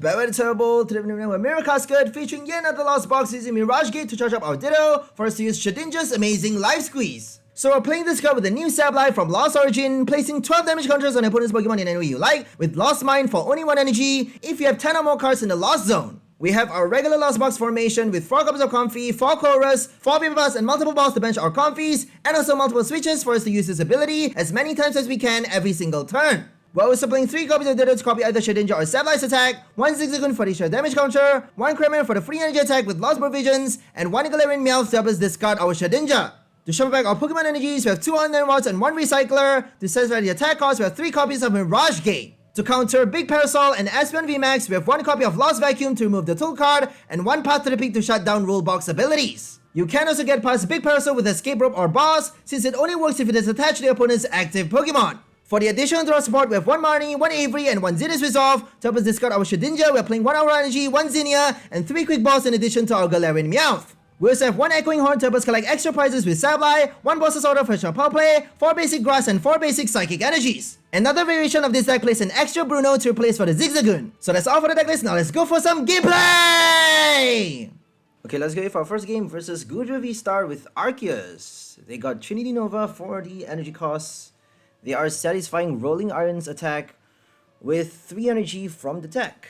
Barrett Turbo, Mirror Cascade featuring yet another lost box using Mirage Gate to charge up our Ditto for us to use Shedinja's amazing Life Squeeze. So we're playing this card with the new Sableye from Lost Origin, placing 12 damage counters on opponent's Pokemon in any way you like, with Lost Mine for only 1 energy if you have 10 or more cards in the Lost Zone. We have our regular Lost Box formation with 4 copies of Comfey, 4 Colress, 4 VIP Pass and multiple balls to bench our Comfeys, and also multiple switches for us to use this ability as many times as we can every single turn. We're also playing 3 copies of Ditto to copy either Shedinja or Sableye's attack, 1 Zigzagoon for the extra damage counter, 1 Cramorant for the free energy attack with Lost Provisions, and 1 Galarian Meowth to help us discard our Shedinja. To shuffle back our Pokemon energies, we have 2 Ordinary Rods and 1 Recycler. To satisfy the attack cost, we have 3 copies of Mirage Gate. To counter Big Parasol and Escape Rope VMAX, we have 1 copy of Lost Vacuum to remove the tool card, and 1 Path to the Peak to shut down Rule Box abilities. You can also get past Big Parasol with Escape Rope or Boss, since it only works if it is attached to the opponent's active Pokemon. For the addition to our support, we have 1 Marnie, 1 Avery, and 1 Zenith Resolve. To help us discard our Shedinja, we are playing 1 Aura Energy, 1 Zinnia, and 3 Quick Balls in addition to our Galarian Meowth. We also have 1 Echoing Horn to help us collect extra prizes with Sableye, 1 Boss's Order for extra power play, 4 basic Grass, and 4 basic Psychic Energies. Another variation of this deck plays an extra Bruno to replace for the Zigzagoon. So that's all for the deck list, now let's go for some gameplay! Okay, let's go for our first game versus 𝘿𝓚𝓻𝓻𝓻𝓿 VSTAR with Arceus. They got Trinity Nova for the energy costs. They are satisfying Rolling Iron's attack with 3 energy from the deck.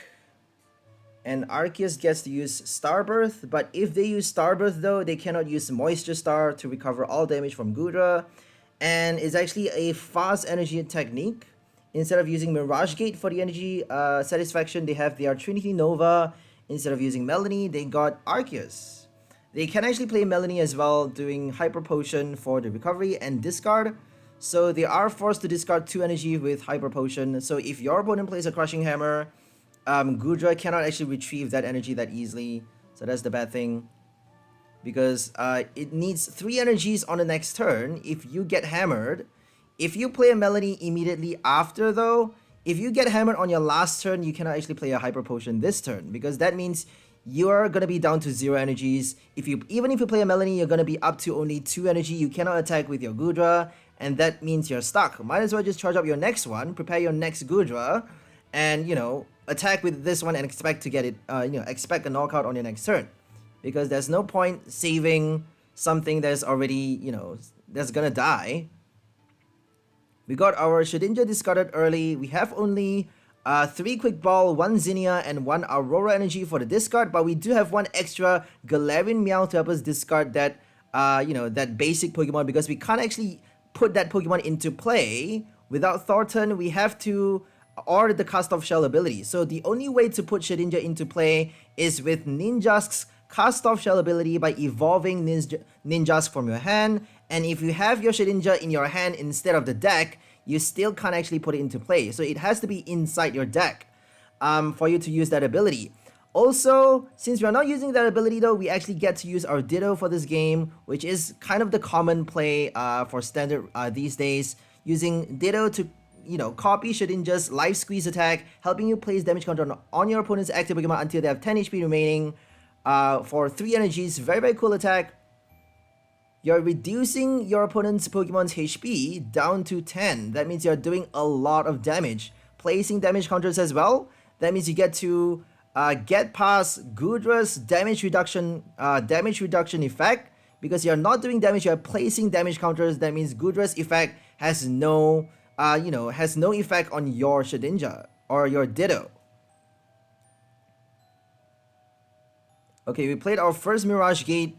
And Arceus gets to use Starbirth, but if they use Starbirth though, they cannot use Moisture Star to recover all damage from 𝘿𝓚. And it's actually a fast energy technique. Instead of using Mirage Gate for the energy satisfaction, they have their Trinity Nova. Instead of using Melanie, they got Arceus. They can actually play Melanie as well, doing Hyper Potion for the recovery and discard. So they are forced to discard 2 energy with Hyper Potion. So if your opponent plays a Crushing Hammer, 𝘿𝓚 cannot actually retrieve that energy that easily. So that's the bad thing. Because it needs 3 energies on the next turn if you get hammered. If you play a Melanie immediately after though, if you get hammered on your last turn, you cannot actually play a Hyper Potion this turn. Because that means you are going to be down to 0 energies. Even if you play a Melanie, you're going to be up to only 2 energy. You cannot attack with your 𝘿𝓚. And that means you're stuck. Might as well just charge up your next one, prepare your next 𝘿𝓚, and attack with this one and expect to get it, expect a knockout on your next turn. Because there's no point saving something that's already, that's gonna die. We got our Shedinja discarded early. We have only 3 Quick Ball, 1 Zinnia, and 1 Aurora Energy for the discard, but we do have 1 extra Galarian Meowth to help us discard that, that basic Pokemon, because we can't actually put that Pokemon into play without 𝘿𝓚𝓻𝓻. We have to order the Cast Off Shell ability. So the only way to put Shedinja into play is with Ninjask's Cast Off Shell ability by evolving Ninjask from your hand. And if you have your Shedinja in your hand instead of the deck, you still can't actually put it into play. So it has to be inside your deck for you to use that ability. Also, since we are not using that ability though, we actually get to use our Ditto for this game, which is kind of the common play for standard these days. Using Ditto to, copy Shedinja's Life Squeeze attack, helping you place damage counter on your opponent's active Pokemon until they have 10 HP remaining for 3 energies. Very, very cool attack. You're reducing your opponent's Pokemon's HP down to 10. That means you're doing a lot of damage. Placing damage counters as well. That means you get to get past 𝘿𝓚's damage reduction effect, because you're not doing damage, you're placing damage counters. That means 𝘿𝓚's effect has no effect on your Shedinja or your Ditto. Okay, we played our first Mirage Gate.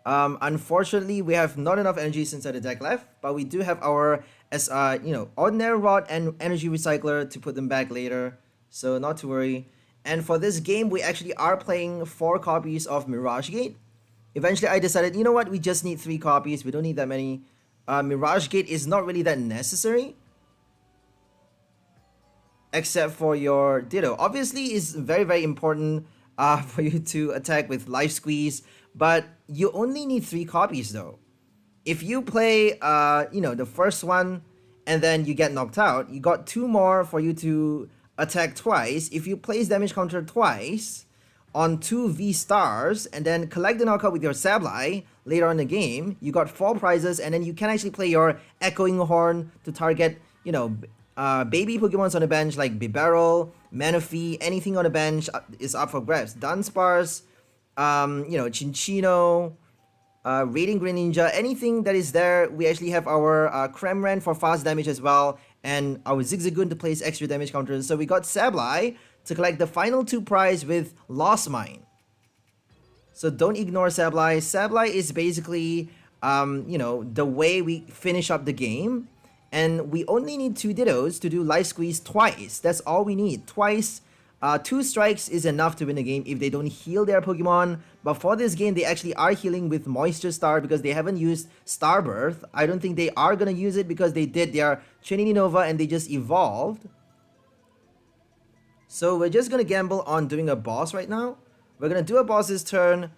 Unfortunately, we have not enough energies inside the deck left, but we do have our Ordinary Rod and Energy Recycler to put them back later, so not to worry. And for this game, we actually are playing 4 copies of Mirage Gate. Eventually, I decided, you know what, we just need 3 copies. We don't need that many. Mirage Gate is not really that necessary, except for your Ditto. Obviously, it's very, very important for you to attack with Life Squeeze, but you only need 3 copies though. If you play, the first one and then you get knocked out, you got 2 more for you to attack twice. If you place damage counter twice on 2 VSTARs and then collect the knockout with your Sableye later on in the game, you got 4 prizes, and then you can actually play your Echoing Horn to target, baby Pokemons on the bench like Bibarel, Manaphy, anything on the bench is up for grabs. Dunsparce, Chinchino, Radiant Greninja, anything that is there. We actually have our Cramorant for fast damage as well, and our Zigzagoon to place extra damage counters. So we got Sableye to collect the final 2 prize with Lost Mine. So don't ignore Sableye. Sableye is basically, the way we finish up the game. And we only need 2 Dittos to do Life Squeeze twice. That's all we need. Twice. 2 strikes is enough to win the game if they don't heal their Pokemon. But for this game, they actually are healing with Moisture Star because they haven't used Starbirth. I don't think they are going to use it because they did their Trinity Nova and they just evolved. So we're just going to gamble on doing a boss right now. We're going to do a boss this turn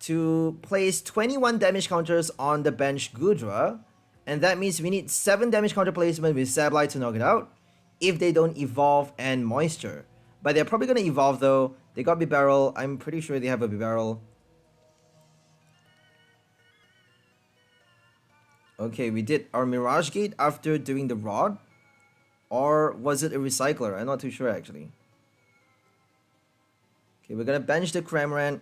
to place 21 damage counters on the bench Goodra. And that means we need 7 damage counter placement with Sableye to knock it out if they don't evolve and Moisture. But they're probably going to evolve though. They got Bibarel. I'm pretty sure they have a Bibarel. Okay, we did our Mirage Gate after doing the Rod. Or was it a Recycler? I'm not too sure actually. Okay, we're going to bench the Cramorant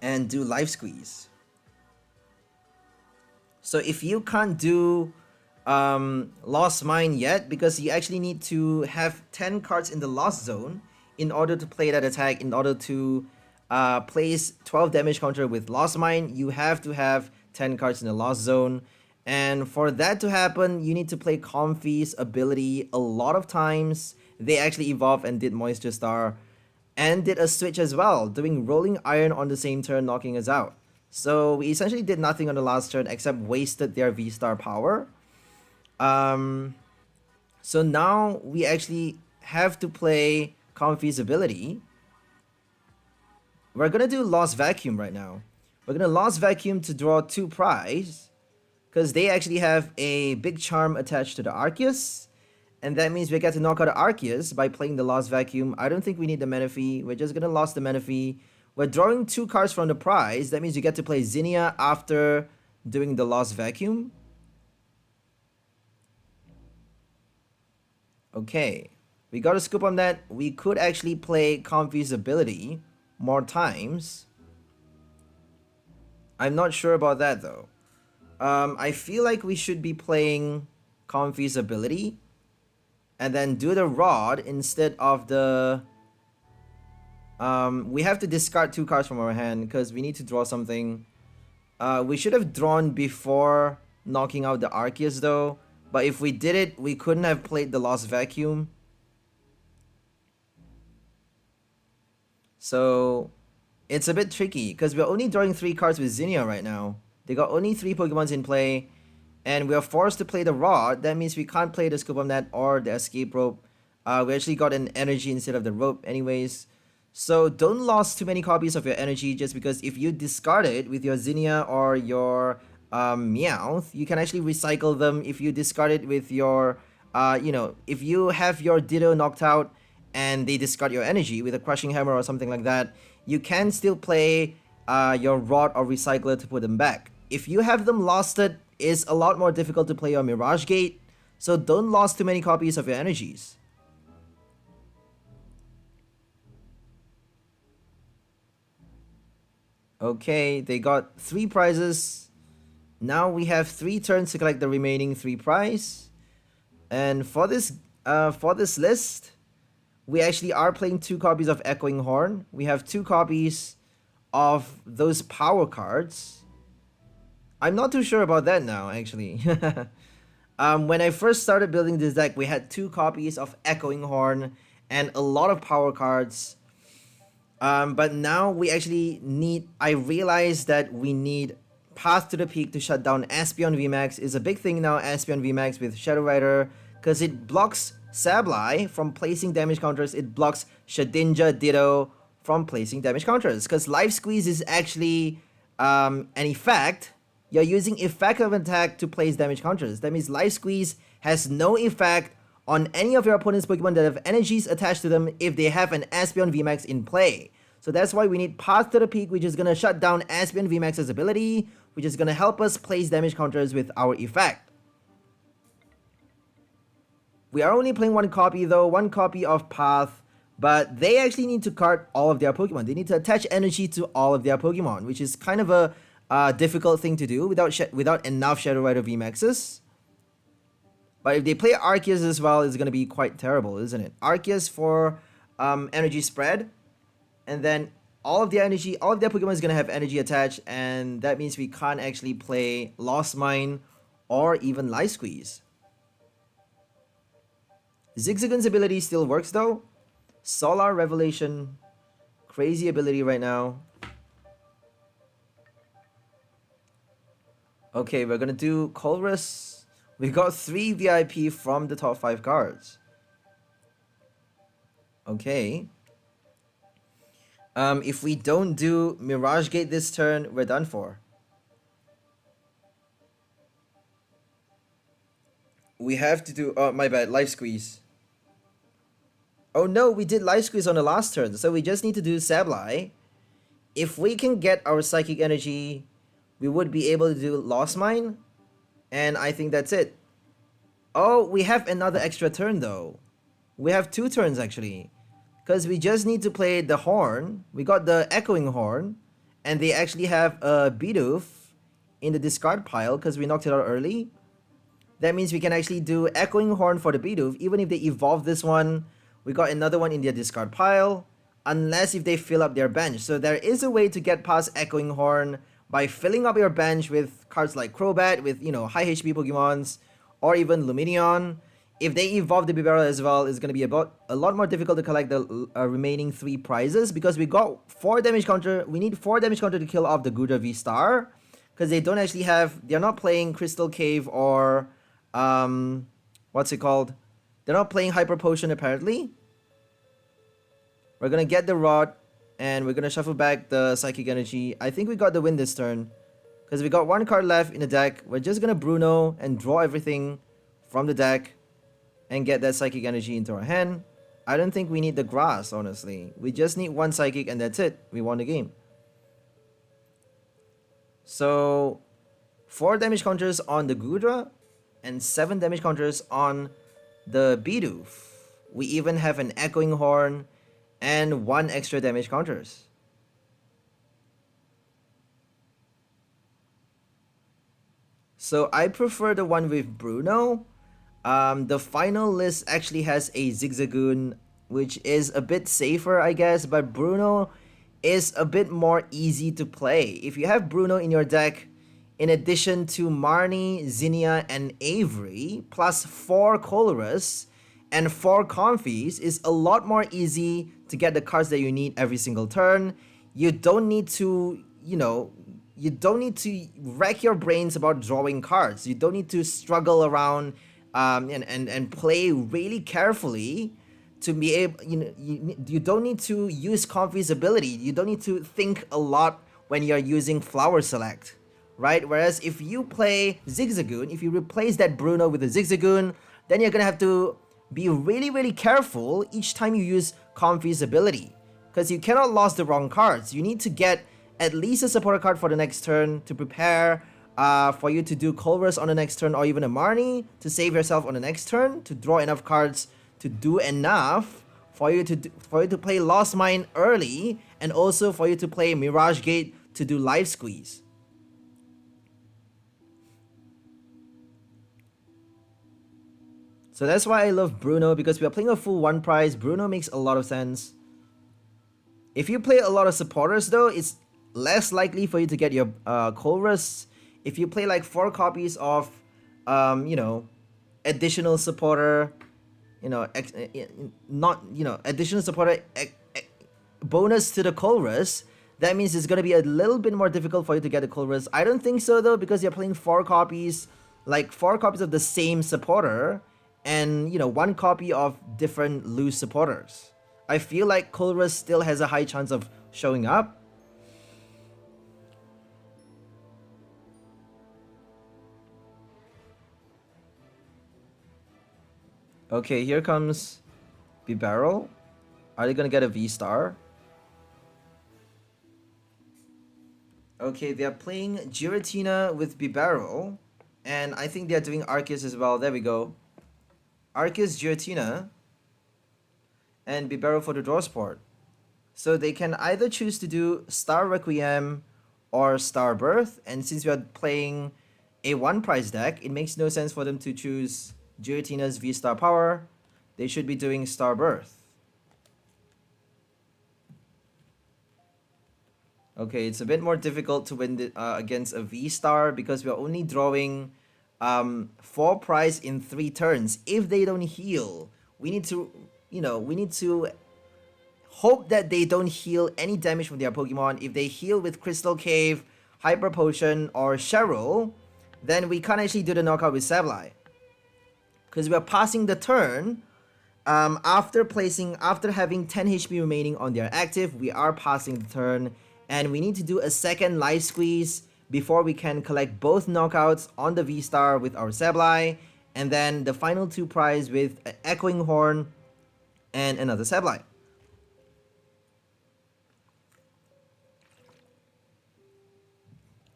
and do Life Squeeze. So if you can't do Lost Mine yet, because you actually need to have 10 cards in the Lost Zone in order to play that attack, in order to place 12 damage counter with Lost Mine, you have to have 10 cards in the Lost Zone. And for that to happen, you need to play Comfey's ability a lot of times. They actually evolved and did Moisture Star and did a switch as well, doing Rolling Iron on the same turn, knocking us out. So we essentially did nothing on the last turn except wasted their V-Star power. So now we actually have to play Comfey's ability. We're going to do Lost Vacuum right now. We're going to Lost Vacuum to draw 2 prize. Because they actually have a big charm attached to the Arceus. And that means we get to knock out the Arceus by playing the Lost Vacuum. I don't think we need the Manaphy. We're just going to Lost the Manaphy. We're drawing 2 cards from the prize. That means you get to play Zinnia after doing the Lost Vacuum. Okay. We got a Scoop on that. We could actually play Comfey's ability more times. I'm not sure about that though. I feel like we should be playing Comfey's ability and then do the Rod instead of the... we have to discard 2 cards from our hand because we need to draw something. We should have drawn before knocking out the Arceus though. But if we did it, we couldn't have played the Lost Vacuum. So it's a bit tricky because we're only drawing 3 cards with Zinnia right now. They got only 3 Pokemons in play. And we are forced to play the Rod. That means we can't play the Scoop Up Net or the Escape Rope. We actually got an Energy instead of the Rope anyways. So don't lose too many copies of your Energy just because if you discard it with your Zinnia or your Meowth, you can actually recycle them. If you discard it with your, if you have your Ditto knocked out and they discard your Energy with a Crushing Hammer or something like that, you can still play your Rod or Recycler to put them back. If you have them losted, it's a lot more difficult to play your Mirage Gate, so don't lose too many copies of your Energies. Okay, they got 3 prizes. Now we have 3 turns to collect the remaining 3 prize. And for this list, we actually are playing 2 copies of Echoing Horn. We have 2 copies of those power cards. I'm not too sure about that now, actually. When I first started building this deck, we had 2 copies of Echoing Horn and a lot of power cards. But now we actually need... I realized that we need Path to the Peak to shut down Espeon VMAX. Is a big thing now, Espeon VMAX with Shadow Rider, because it blocks Sableye from placing damage counters. It blocks Shedinja Ditto from placing damage counters. Because Life Squeeze is actually an effect. You're using effect of attack to place damage counters. That means Life Squeeze has no effect on any of your opponent's Pokemon that have energies attached to them if they have an Espeon VMAX in play. So that's why we need Path to the Peak, which is going to shut down Espeon VMAX's ability, which is going to help us place damage counters with our effect. We are only playing one copy though, one copy of Path, but they actually need to card all of their Pokemon. They need to attach energy to all of their Pokemon, which is kind of a difficult thing to do without enough Shadow Rider VMAXs. But if they play Arceus as well, it's going to be quite terrible, isn't it? Arceus for energy spread, and then all of their Pokemon is going to have energy attached, and that means we can't actually play Lost Mine or even Life Squeeze. Zigzagoon's ability still works though. Solar Revelation, crazy ability right now. Okay, we're gonna do Colress. We got 3 VIP from the top 5 cards. Okay. If we don't do Mirage Gate this turn, we're done for. We have to do, oh my bad, Life Squeeze. Oh no, we did Life Squeeze on the last turn, so we just need to do Sableye. If we can get our Psychic Energy, we would be able to do Lost Mine, and I think that's it. Oh, we have another extra turn though. We have 2 turns actually, because we just need to play the Horn. We got the Echoing Horn, and they actually have a Bidoof in the discard pile because we knocked it out early. That means we can actually do Echoing Horn for the Bidoof. Even if they evolve this one, we got another one in their discard pile, unless if they fill up their bench. So there is a way to get past Echoing Horn by filling up your bench with cards like Crobat, with, you know, high HP Pokemons, or even Lumineon. If they evolve the Bibarel as well, it's going to be a lot more difficult to collect the remaining 3 prizes, because we got 4 damage counter. We need 4 damage counter to kill off the 𝘿𝙚𝑚 VSTAR, because they don't actually have, they're not playing Crystal Cave or what's it called? They're not playing Hyper Potion apparently. We're gonna get the Rod, and we're gonna shuffle back the Psychic Energy. I think we got the win this turn, because we got 1 card left in the deck. We're just gonna Bruno and draw everything from the deck and get that Psychic Energy into our hand. I don't think we need the grass, honestly. We just need 1 Psychic and that's it. We won the game. So 4 damage counters on the 𝘿𝙚𝑚 and 7 damage counters on the Bidoof. We even have an Echoing Horn and 1 extra damage counters. So I prefer the one with Bruno. The final list actually has a Zigzagoon, which is a bit safer, I guess, but Bruno is a bit more easy to play. If you have Bruno in your deck, in addition to Marnie, Zinnia, and Avery, plus 4 Colress and 4 Comfeys, is a lot more easy to get the cards that you need every single turn. You don't need to, you know, you don't need to wreck your brains about drawing cards. You don't need to struggle around and play really carefully to be able, you know, you don't need to use Comfey's ability. You don't need to think a lot when you're using Flower Select, right? Whereas if you play Zigzagoon, if you replace that Bruno with a Zigzagoon, then you're gonna have to be really, really careful each time you use Comfey's ability, because you cannot lose the wrong cards. You need to get at least a supporter card for the next turn to prepare for you to do Colress on the next turn, or even a Marnie to save yourself on the next turn, to draw enough cards to do enough for you to play Lost Mine early, and also for you to play Mirage Gate to do Life Squeeze. So that's why I love Bruno, because we are playing a full 1 prize. Bruno makes a lot of sense. If you play a lot of supporters though, it's less likely for you to get your Colress. If you play like 4 copies of, you know, additional supporter, you know, additional supporter bonus to the Colress, that means it's going to be a little bit more difficult for you to get the Colress. I don't think so though, because you're playing 4 copies, like 4 copies of the same supporter, and, you know, 1 copy of different loose supporters. I feel like Colress still has a high chance of showing up. Okay, here comes Bibarel. Are they gonna get a VSTAR? Okay, they are playing Giratina with Bibarel, and I think they are doing Arceus as well. There we go. Arceus, Giratina, and Bibarel for the draw sport. So they can either choose to do Star Requiem or Star Birth, and since we are playing a one price deck, it makes no sense for them to choose Giratina's V-Star Power. They should be doing Star Birth. Okay, it's a bit more difficult to win against a V-Star because we are only drawing 4 prize in 3 turns. If they don't heal, we need to, we need to hope that they don't heal any damage from their Pokemon. If they heal with Crystal Cave, Hyper Potion, or Cheryl, then we can't actually do the knockout with Sableye. Because we are passing the turn, after having 10 HP remaining on their active, we are passing the turn, and we need to do a second life squeeze before we can collect both knockouts on the V-Star with our Sableye, and then the final 2 prize with an Echoing Horn and another Sableye.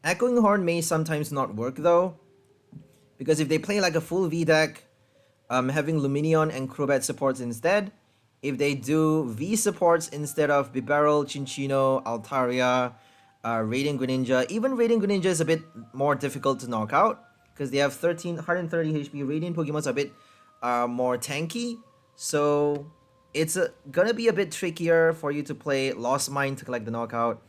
Echoing Horn may sometimes not work though, because if they play like a full V deck, having Lumineon and Crobat supports instead, if they do V supports instead of Bibarel, Chinchino, Altaria, Radiant Greninja, even Radiant Greninja is a bit more difficult to knock out, because they have 130 HP. Radiant Pokemons are a bit more tanky, so it's gonna be a bit trickier for you to play Lost Mine to collect the knockout.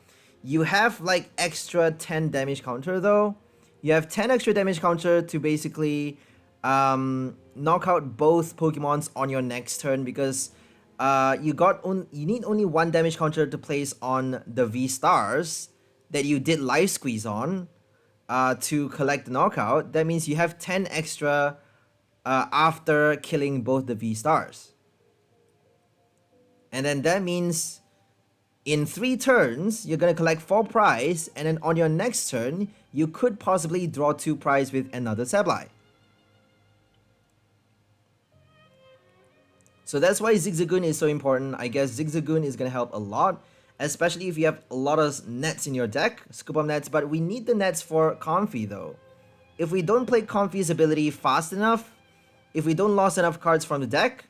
You have like extra 10 damage counter though. You have 10 extra damage counter to basically knock out both Pokemons on your next turn, because you need only 1 damage counter to place on the V-Stars that you did life squeeze on to collect the knockout. That means you have 10 extra after killing both the V-Stars. And then that means in 3 turns, you're going to collect 4 prize, and then on your next turn, you could possibly draw 2 prize with another Sableye. So that's why Zigzagoon is so important. I guess Zigzagoon is going to help a lot, especially if you have a lot of nets in your deck, Scoop Up Nets, but we need the nets for Comfey though. If we don't play Comfey's ability fast enough, if we don't lose enough cards from the deck,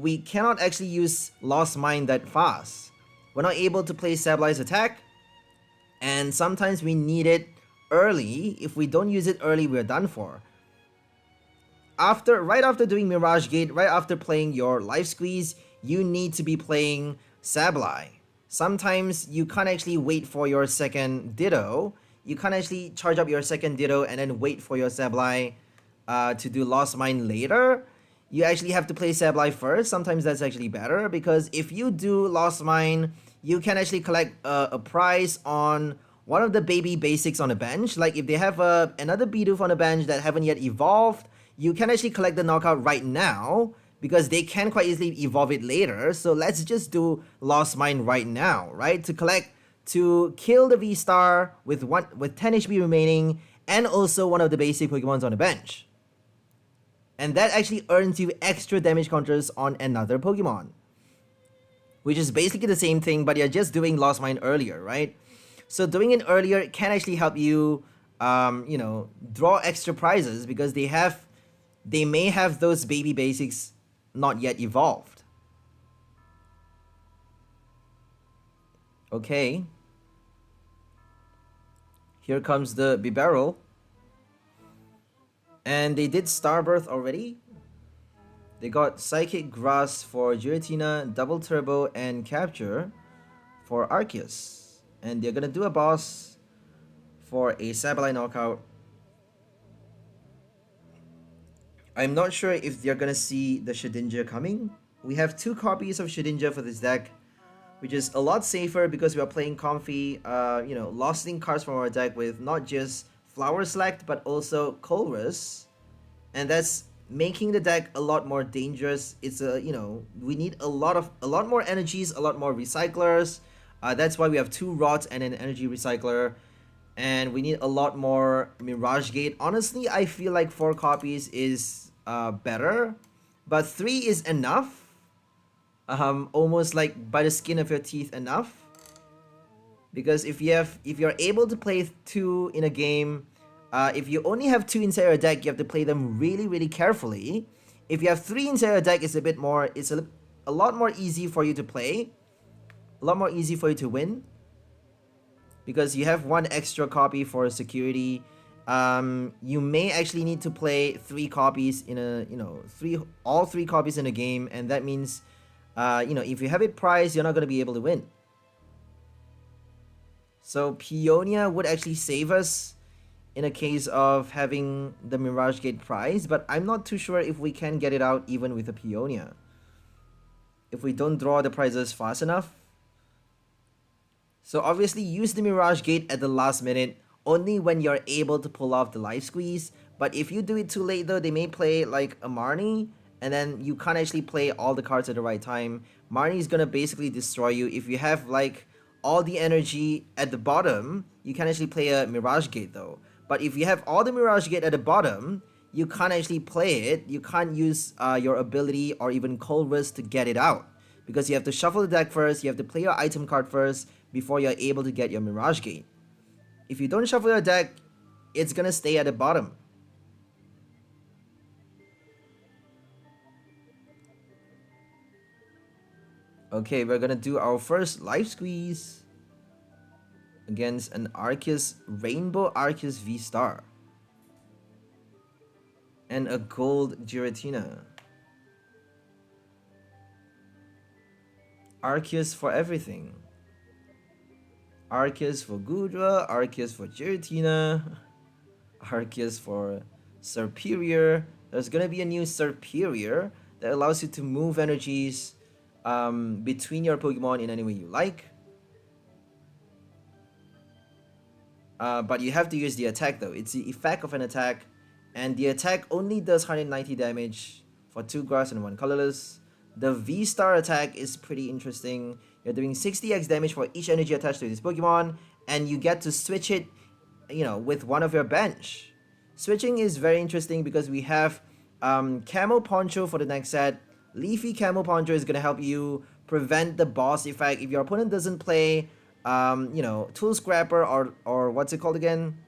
we cannot actually use Lost Mine that fast. We're not able to play Sableye's attack, and sometimes we need it early. If we don't use it early, we're done for. Right after doing Mirage Gate, right after playing your Life Squeeze, you need to be playing Sableye. Sometimes you can't actually wait for your second Ditto. You can't actually charge up your second Ditto and then wait for your Sableye to do Lost Mine later. You actually have to play Sableye first. Sometimes that's actually better, because if you do Lost Mine, you can actually collect a prize on one of the baby basics on the bench. Like if they have another Bidoof on the bench that haven't yet evolved, you can actually collect the knockout right now, because they can quite easily evolve it later. So let's just do Lost Mine right now, right? To kill the V-Star with 10 HP remaining, and also one of the basic Pokemons on the bench. And that actually earns you extra damage counters on another Pokemon, which is basically the same thing, but you're just doing Lost Mine earlier, right? So doing it earlier can actually help you, draw extra prizes, because they may have those baby basics not yet evolved. Okay. Here comes the Bibarel. And they did Starbirth already. They got Psychic Grass for Giratina, Double Turbo, and Capture for Arceus. And they're gonna do a boss for a Sableye knockout. I'm not sure if they're gonna see the Shedinja coming. We have 2 copies of Shedinja for this deck, which is a lot safer because we are playing Comfey, losing cards from our deck with not just Flower Select, but also Colress, and that's making the deck a lot more dangerous. It's we need a lot more energies, a lot more recyclers. That's why we have 2 rods and an energy recycler, and we need a lot more Mirage Gate. Honestly, I feel like 4 copies is better, but 3 is enough. Almost like by the skin of your teeth enough. Because if you're able to play 2 in a game, if you only have 2 inside your deck, you have to play them really, really carefully. If you have 3 inside your deck, it's a lot more easy for you to play. A lot more easy for you to win. Because you have 1 extra copy for security. You may actually need to play 3 copies in a, all 3 copies in a game. And that means, if you have it priced, you're not going to be able to win. So Peonia would actually save us in a case of having the Mirage Gate prize, but I'm not too sure if we can get it out even with a Peonia. If we don't draw the prizes fast enough. So obviously use the Mirage Gate at the last minute, only when you're able to pull off the life squeeze. But if you do it too late though, they may play like a Marnie, and then you can't actually play all the cards at the right time. Marnie is gonna basically destroy you. If you have like all the energy at the bottom, you can actually play a Mirage Gate though. But if you have all the Mirage Gate at the bottom, you can't actually play it. You can't use your ability or even Colress to get it out. Because you have to shuffle the deck first, you have to play your item card first before you're able to get your Mirage Gate. If you don't shuffle your deck, it's gonna stay at the bottom. Okay, we're gonna do our first life squeeze against an Rainbow Arceus V-Star. And a gold Giratina. Arceus for everything. Arceus for Goodra, Arceus for Giratina, Arceus for Serperior. There's gonna be a new Serperior that allows you to move energies between your Pokemon in any way you like. But you have to use the attack though. It's the effect of an attack, and the attack only does 190 damage for 2 grass and 1 colorless. The V-Star attack is pretty interesting. You're doing 60x damage for each energy attached to this Pokemon, and you get to switch it, with one of your bench. Switching is very interesting because we have Camo Poncho for the next set. Leafy Camo Poncho is going to help you prevent the boss effect. If your opponent doesn't play, Tool Scrapper or what's it called again?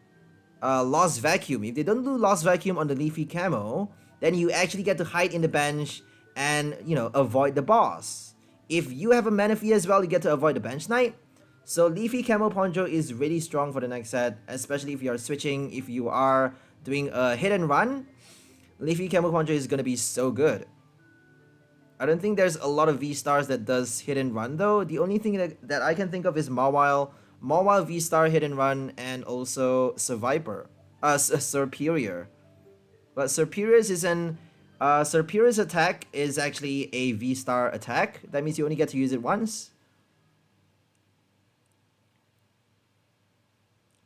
Lost Vacuum. If they don't do Lost Vacuum on the Leafy Camo, then you actually get to hide in the bench and, avoid the boss. If you have a Manaphy as well, you get to avoid the bench knight. So Leafy Camo Poncho is really strong for the next set, especially if you are switching, if you are doing a hit and run. Leafy Camo Poncho is going to be so good. I don't think there's a lot of V-Stars that does hit and run though. The only thing that I can think of is Mawile. Mawile V-Star hit and run, and also Serperior. But Serperior's attack is actually a V-Star attack. That means you only get to use it once.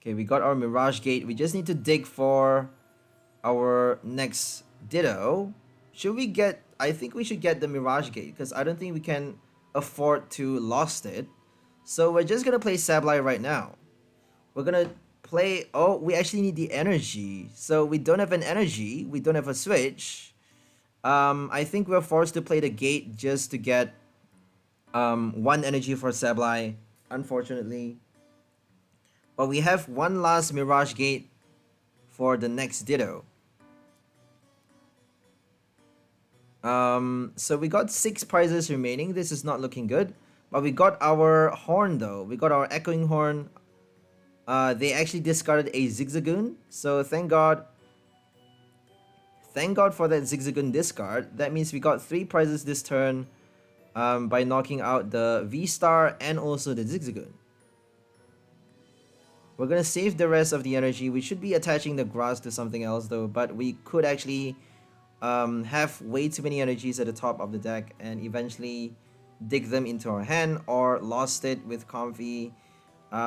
Okay, we got our Mirage Gate. We just need to dig for our next Ditto. I think we should get the Mirage Gate, because I don't think we can afford to lost it. So we're just going to play Sableye right now. We're going to play... Oh, we actually need the energy. So we don't have an energy. We don't have a switch. I think we're forced to play the gate just to get 1 energy for Sableye, unfortunately. But we have one last Mirage Gate for the next Ditto. So we got 6 prizes remaining. This is not looking good. But we got our horn though. We got our echoing horn. They actually discarded a Zigzagoon. So thank God. Thank God for that Zigzagoon discard. That means we got 3 prizes this turn by knocking out the V-Star and also the Zigzagoon. We're gonna save the rest of the energy. We should be attaching the grass to something else though, but we could actually have way too many energies at the top of the deck and eventually dig them into our hand, or lost it with Comfey,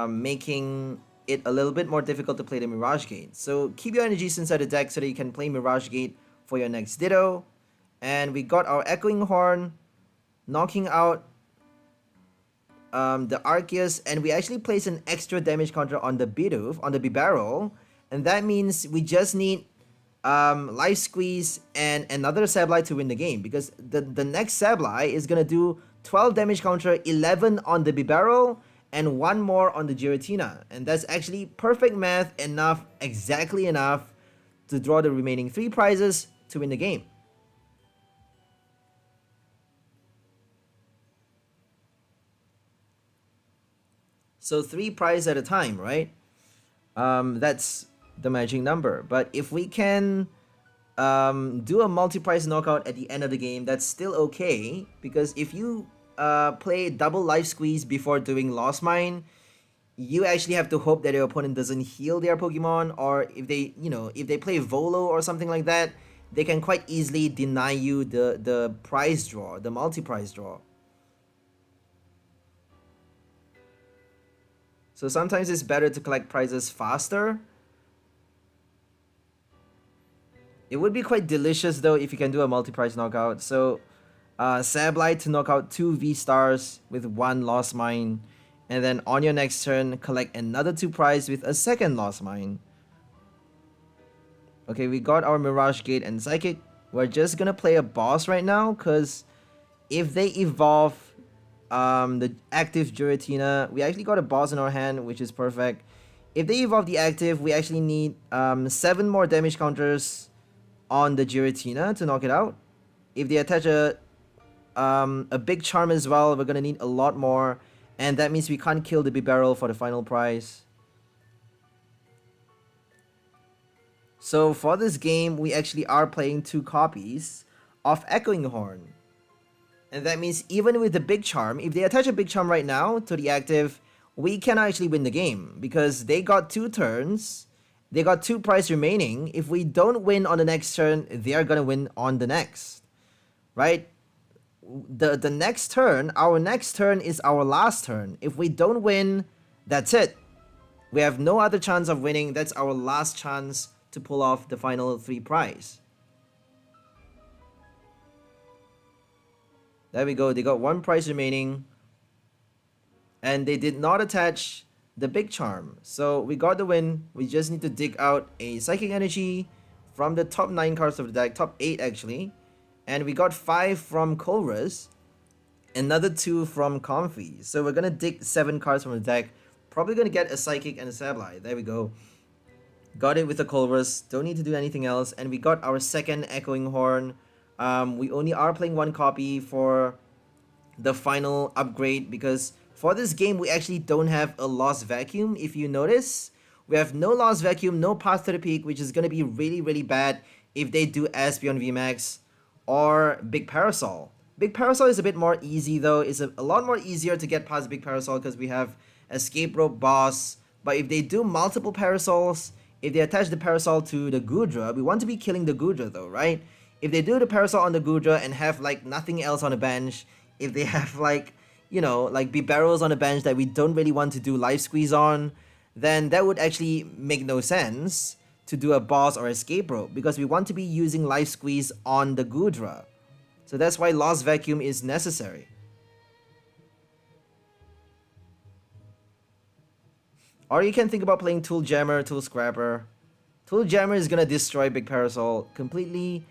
making it a little bit more difficult to play the Mirage Gate. So keep your energies inside the deck so that you can play Mirage Gate for your next Ditto. And we got our Echoing Horn, knocking out the Arceus, and we actually place an extra damage counter on the Bibarel, and that means we just need Life Squeeze and another Sableye to win the game, because the next Sableye is gonna do 12 damage counter, 11 on the Bibarel, and 1 more on the Giratina, and that's actually perfect math, exactly enough to draw the remaining 3 prizes to win the game. So 3 prize at a time, right? That's the magic number. But if we can do a multi-prize knockout at the end of the game, that's still okay, because if you play double life squeeze before doing Lost Mine, you actually have to hope that your opponent doesn't heal their Pokemon, or if they, if they play Volo or something like that, they can quite easily deny you the prize draw, the multi-prize draw. So sometimes it's better to collect prizes faster. It would be quite delicious though if you can do a multi-prize knockout. So Sableye to knock out 2 V-Stars with 1 Lost Mine. And then on your next turn, collect another 2 prize with a second Lost Mine. Okay, we got our Mirage Gate and Psychic. We're just gonna play a boss right now, because if they evolve the active Giratina, we actually got a boss in our hand, which is perfect. If they evolve the active, we actually need 7 more damage counters on the Giratina to knock it out. If they attach a big charm as well, we're gonna need a lot more, and that means we can't kill the Bibarel for the final prize. So for this game, we actually are playing 2 copies of Echoing Horn. And that means even with the big charm, if they attach a big charm right now to the active, we can actually win the game, because they got 2 turns, they got 2 prize remaining. If we don't win on the next turn, they are gonna win on the next, right? The next turn, our next turn is our last turn. If we don't win, that's it. We have no other chance of winning. That's our last chance to pull off the final 3 prize. There we go, they got 1 prize remaining. And they did not attach the big charm. So we got the win. We just need to dig out a Psychic Energy from the top 9 cards of the deck, top 8 actually. And we got 5 from Colress, another 2 from Comfey. So we're gonna dig 7 cards from the deck. Probably gonna get a Psychic and a Sableye. There we go. Got it with a Colress, don't need to do anything else. And we got our second Echoing Horn. We only are playing 1 copy for the final upgrade, because for this game we actually don't have a Lost Vacuum. If you notice, we have no Lost Vacuum, no Path to the Peak, which is going to be really bad if they do Espeon VMAX or Big Parasol. Big Parasol is a bit more easy though. It's a lot more easier to get past Big Parasol because we have Escape Rope Boss. But if they do multiple Parasols, if they attach the Parasol to the 𝘿𝙚𝓚, we want to be killing the 𝘿𝙚𝓚 though, right? If they do the Parasol on the 𝘿𝙚𝓚 and have like nothing else on the bench, if they have like, like Bibarels on the bench that we don't really want to do Life Squeeze on, then that would actually make no sense to do a boss or Escape Rope, because we want to be using Life Squeeze on the 𝘿𝙚𝓚. So that's why Lost Vacuum is necessary. Or you can think about playing Tool Jammer, Tool Scrapper. Tool Jammer is gonna destroy Big Parasol completely.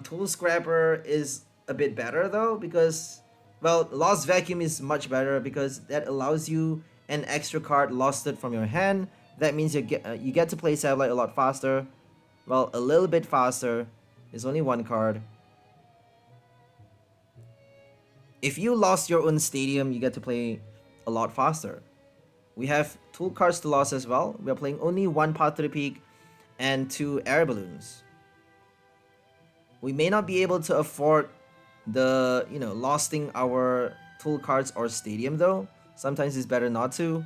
Tool Scrapper is a bit better though, because, well, Lost Vacuum is much better because that allows you an extra card losted from your hand. That means you get to play Sableye a lot faster. Well, a little bit faster. There's only 1 card. If you lost your own stadium, you get to play a lot faster. We have tool cards to loss as well. We are playing only 1 Path to the Peak and 2 Air Balloons. We may not be able to afford the, losting our tool cards or stadium though. Sometimes it's better not to.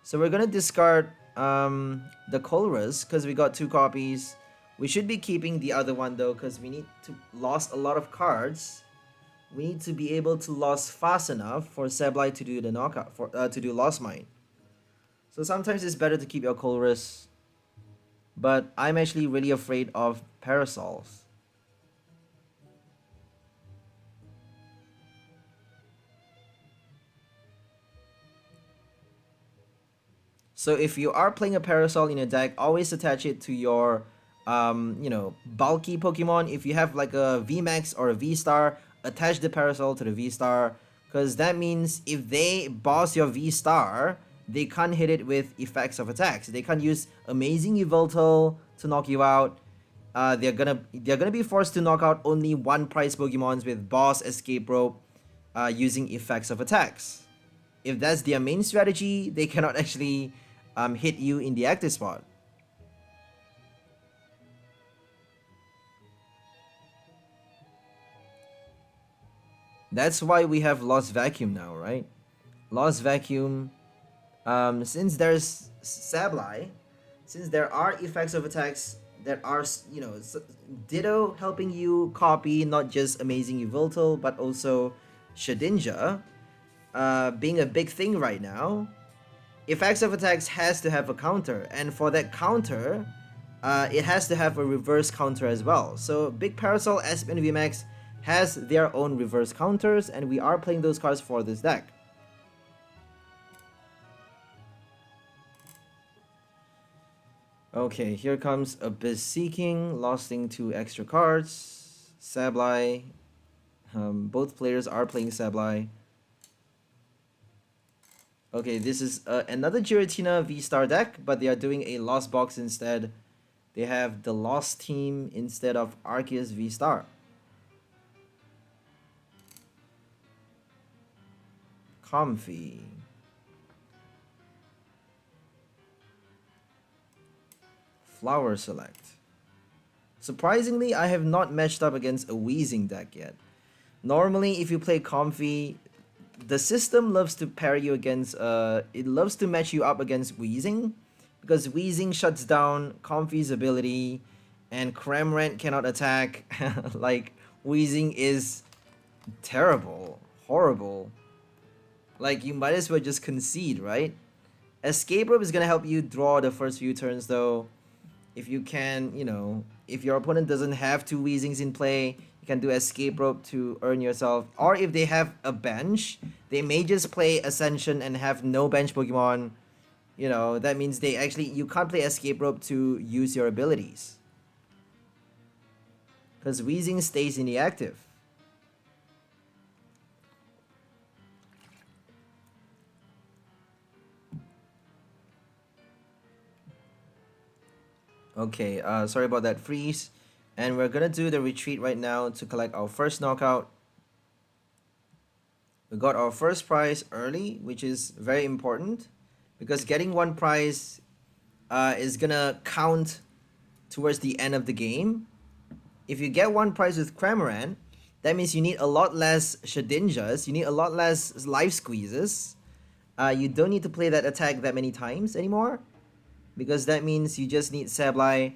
So we're gonna discard the Colress because we got 2 copies. We should be keeping the other one though, because we need to lost a lot of cards. We need to be able to loss fast enough for Sableye to do the knockout, to do Lost Mine. So sometimes it's better to keep your Colress, but I'm actually really afraid of Parasols. So if you are playing a Parasol in a deck, always attach it to your, bulky Pokemon. If you have like a VMAX or a V-Star, attach the Parasol to the V-Star, because that means if they boss your V-Star, they can't hit it with effects of attacks. They can't use Amazing Yveltal to knock you out. They're gonna be forced to knock out only 1 prize Pokemons with Boss, Escape Rope, using effects of attacks. if that's their main strategy, they cannot actually hit you in the active spot. That's why we have Lost Vacuum now, right? Lost Vacuum, since there's Sableye, since there are effects of attacks that are, you know, Ditto helping you copy not just Amazing 𝘿𝙬𝓼, but also Shedinja, being a big thing right now, effects of attacks has to have a counter, and for that counter, it has to have a reverse counter as well. So Big Parasol, SP, and VMAX has their own reverse counters, and we are playing those cards for this deck. Okay, here comes Abyss Seeking, losing 2 extra cards. Sableye, both players are playing Sableye. Okay, this is another Giratina VSTAR deck, but they are doing a Lost Box instead. They have the Lost team instead of Arceus VSTAR. Comfey. Flower Select. Surprisingly, I have not matched up against a Weezing deck yet. Normally, if you play Comfey, the system loves to pair you against, it loves to match you up against Weezing, because Weezing shuts down Comfey's ability, and Cramorant cannot attack. Like, Weezing is terrible, horrible. Like, you might as well just concede, right? Escape Rope is gonna help you draw the first few turns, though. If you can, you know, if your opponent doesn't have 2 Weezings in play, you can do Escape Rope to earn yourself. Or if they have a bench, they may just play Ascension and have no bench Pokemon. You know, that means they actually, you can't play Escape Rope to use your abilities, because Weezing stays in the active. Okay, sorry about that freeze. And we're gonna do the retreat right now to collect our first knockout. We got our first prize early, which is very important, because getting 1 prize is gonna count towards the end of the game. If you get 1 prize with Cramorant, that means you need a lot less Shedinjas, you need a lot less life squeezes. You don't need to play that attack that many times anymore, because that means you just need Sableye,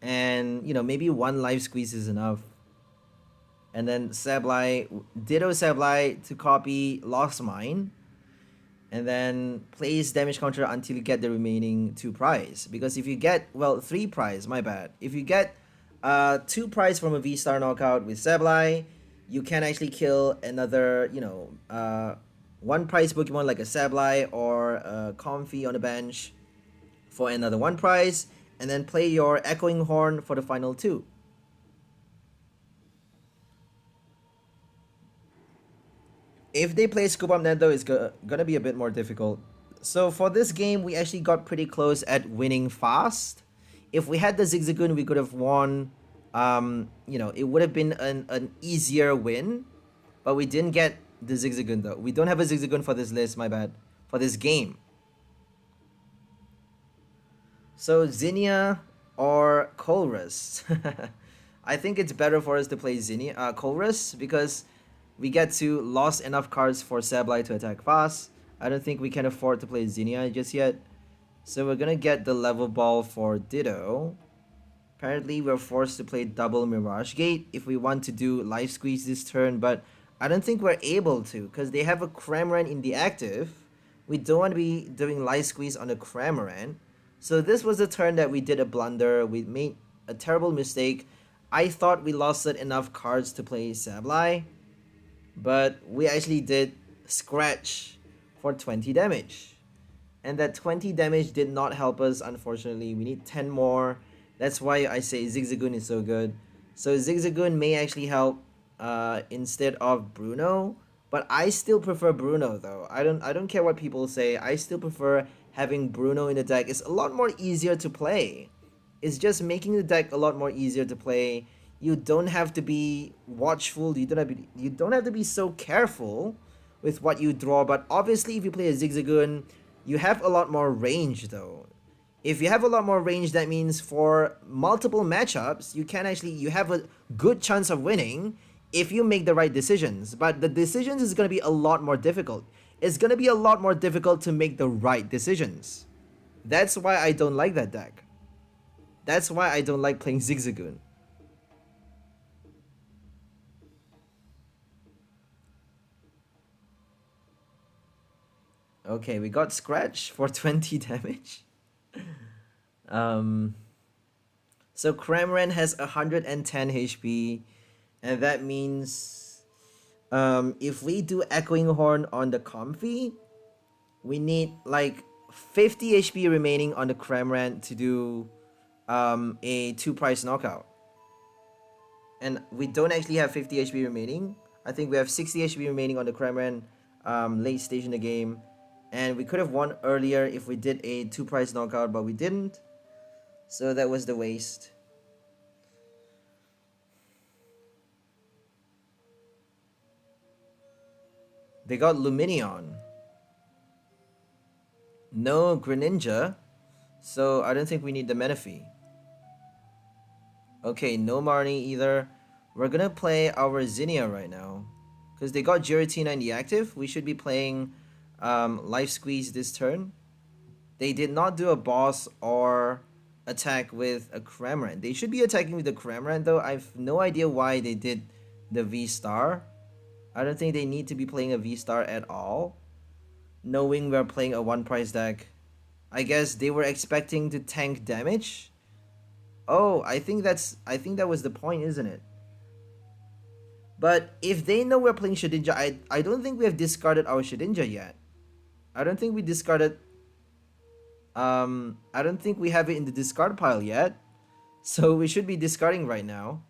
and, you know, maybe 1 life squeeze is enough. And then Sableye, Ditto Sableye to copy Lost Mine, and then place damage counter until you get the remaining 2 prize. Because if you get, well, 3 prize, my bad. If you get 2 prize from a VSTAR knockout with Sableye, you can actually kill another, you know, 1 prize Pokemon like a Sableye or a Comfey on the bench for another 1 prize, and then play your Echoing Horn for the final 2. If they play Scoop Up Net, though, it's gonna be a bit more difficult. So for this game, we actually got pretty close at winning fast. If we had the Zigzagoon, we could have won. You know, it would have been an easier win, but we didn't get the Zigzagoon, though. We don't have a Zigzagoon for this list, my bad, for this game. So Zinnia or Colress? I think it's better for us to play Colress, because we get to lost enough cards for Sableye to attack fast. I don't think we can afford to play Zinnia just yet. So we're gonna get the Level Ball for Ditto. Apparently we're forced to play double Mirage Gate if we want to do Life Squeeze this turn, but I don't think we're able to, because they have a Cramorant in the active. We don't want to be doing Life Squeeze on a Cramorant. So this was the turn that we did a blunder. We made a terrible mistake. I thought we lost enough cards to play Sableye, but we actually did scratch for 20 damage. And that 20 damage did not help us, unfortunately. We need 10 more. That's why I say Zigzagoon is so good. So Zigzagoon may actually help instead of Bruno, but I still prefer Bruno, though. I don't care what people say. I still prefer having Bruno in the deck. It's a lot more easier to play. It's just making the deck a lot more easier to play. You don't have to be watchful. You don't have to be so careful with what you draw. But obviously, if you play a Zigzagoon, you have a lot more range though. If you have a lot more range, that means for multiple matchups, you have a good chance of winning if you make the right decisions. But the decisions is going to be a lot more difficult. It's going to be a lot more difficult to make the right decisions. That's why I don't like that deck. That's why I don't like playing Zigzagoon. Okay, we got Scratch for 20 damage. So Cramorant has 110 HP, and that means if we do Echoing Horn on the Comfey, we need like 50 HP remaining on the Cramorant to do a 2-price knockout. And we don't actually have 50 HP remaining. I think we have 60 HP remaining on the Cramorant late stage in the game. And we could have won earlier if we did a 2-price knockout, but we didn't. So that was the waste. They got Lumineon. No Greninja. So I don't think we need the Manaphy. Okay, no Marnie either. We're gonna play our Zinnia right now. Because they got Giratina in the active. We should be playing Life Squeeze this turn. They did not do a boss or attack with a Cramorant. They should be attacking with the Cramorant though. I have no idea why they did the V-Star. I don't think they need to be playing a V-Star at all, knowing we're playing a 1-price deck. I guess they were expecting to tank damage. Oh, I think that was the point, isn't it? But if they know we're playing Shedinja, I don't think we have discarded our Shedinja yet. I don't think we discarded. I don't think we have it in the discard pile yet. So we should be discarding right now.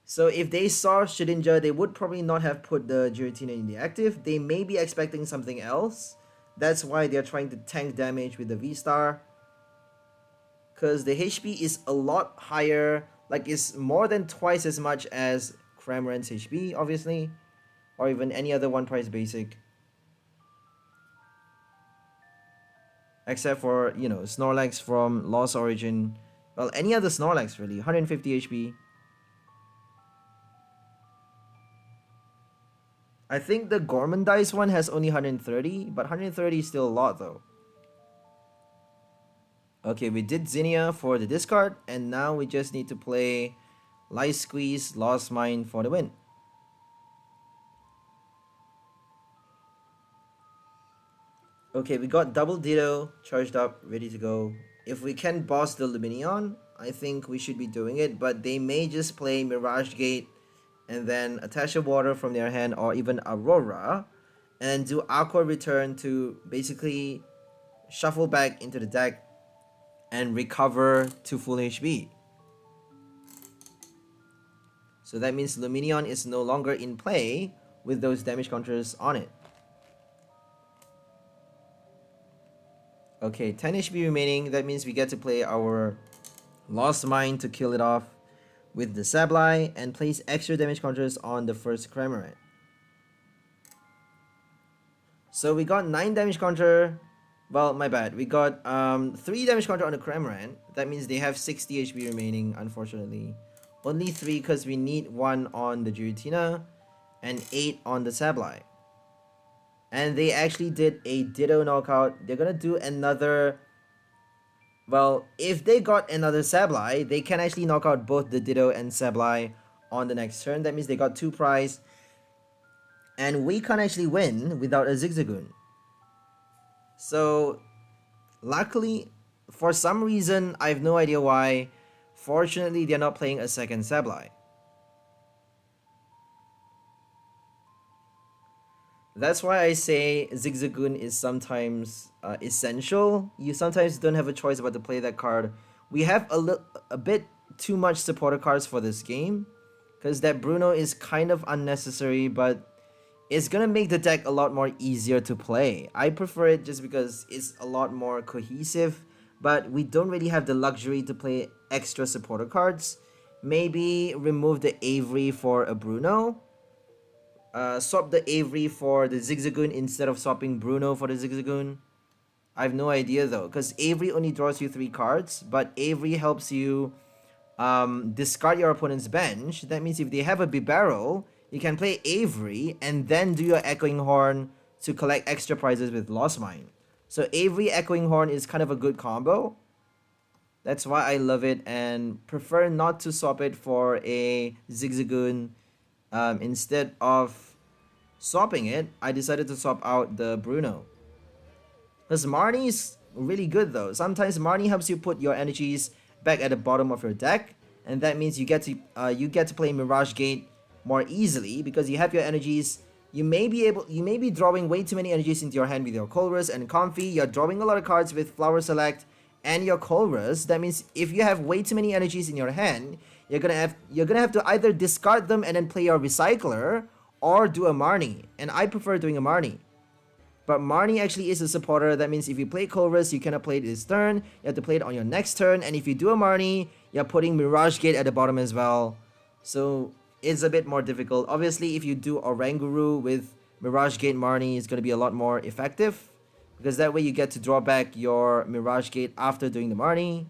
So if they saw Shedinja, they would probably not have put the Giratina in the active. They may be expecting something else. That's why they're trying to tank damage with the V-Star. Because the HP is a lot higher. Like, it's more than twice as much as Cramorant's HP, obviously. Or even any other 1-price basic. Except for, you know, Snorlax from Lost Origin. Well, any other Snorlax, really. 150 HP. I think the Gourmandize one has only 130. But 130 is still a lot, though. Okay, we did Zinnia for the discard, and now we just need to play Life Squeeze, Lost Mine for the win. Okay, we got double Ditto charged up, ready to go. If we can boss the Lumineon, I think we should be doing it, but they may just play Mirage Gate and then attach a water from their hand, or even Aurora, and do Aqua Return to basically shuffle back into the deck and recover to full HP. So that means Lumineon is no longer in play with those damage counters on it. Okay, 10 HP remaining. That means we get to play our Lost Mine to kill it off with the Sableye and place extra damage counters on the first Cramorant. So we got 9 damage counter. Well, my bad. We got 3 damage counter on the Cramorant. That means they have 60 HP remaining, unfortunately. Only 3 because we need 1 on the Giratina and 8 on the Sableye. And they actually did a Ditto knockout. They're gonna do another. Well, if they got another Sableye, they can actually knock out both the Ditto and Sableye on the next turn. That means they got 2 prize. And we can't actually win without a Zigzagoon. So, luckily, for some reason, I have no idea why, fortunately, they're not playing a second Sableye. That's why I say Zigzagoon is sometimes essential. You sometimes don't have a choice about to play that card. We have a bit too much supporter cards for this game, because that Bruno is kind of unnecessary, but it's gonna make the deck a lot more easier to play. I prefer it just because it's a lot more cohesive, but we don't really have the luxury to play extra supporter cards. Maybe remove the Avery for a Bruno. swap the Avery for the Zigzagoon instead of swapping Bruno for the Zigzagoon? I have no idea though, because Avery only draws you 3 cards, but Avery helps you discard your opponent's bench. That means if they have a Bibarel, you can play Avery and then do your Echoing Horn to collect extra prizes with Lost Mine. So Avery Echoing Horn is kind of a good combo. That's why I love it and prefer not to swap it for a Zigzagoon. Instead of swapping it, I decided to swap out the Bruno. Because Marnie is really good though. Sometimes Marnie helps you put your energies back at the bottom of your deck, and that means you get to play Mirage Gate more easily because you have your energies. You may be drawing way too many energies into your hand with your Colress and Comfey. You're drawing a lot of cards with Flower Select and your Colress. That means if you have way too many energies in your hand, you're gonna have to either discard them and then play your Recycler or do a Marnie. And I prefer doing a Marnie. But Marnie actually is a supporter. That means if you play Colress, you cannot play it this turn. You have to play it on your next turn. And if you do a Marnie, you're putting Mirage Gate at the bottom as well. So it's a bit more difficult. Obviously, if you do Oranguru with Mirage Gate Marnie, it's going to be a lot more effective. Because that way you get to draw back your Mirage Gate after doing the Marnie.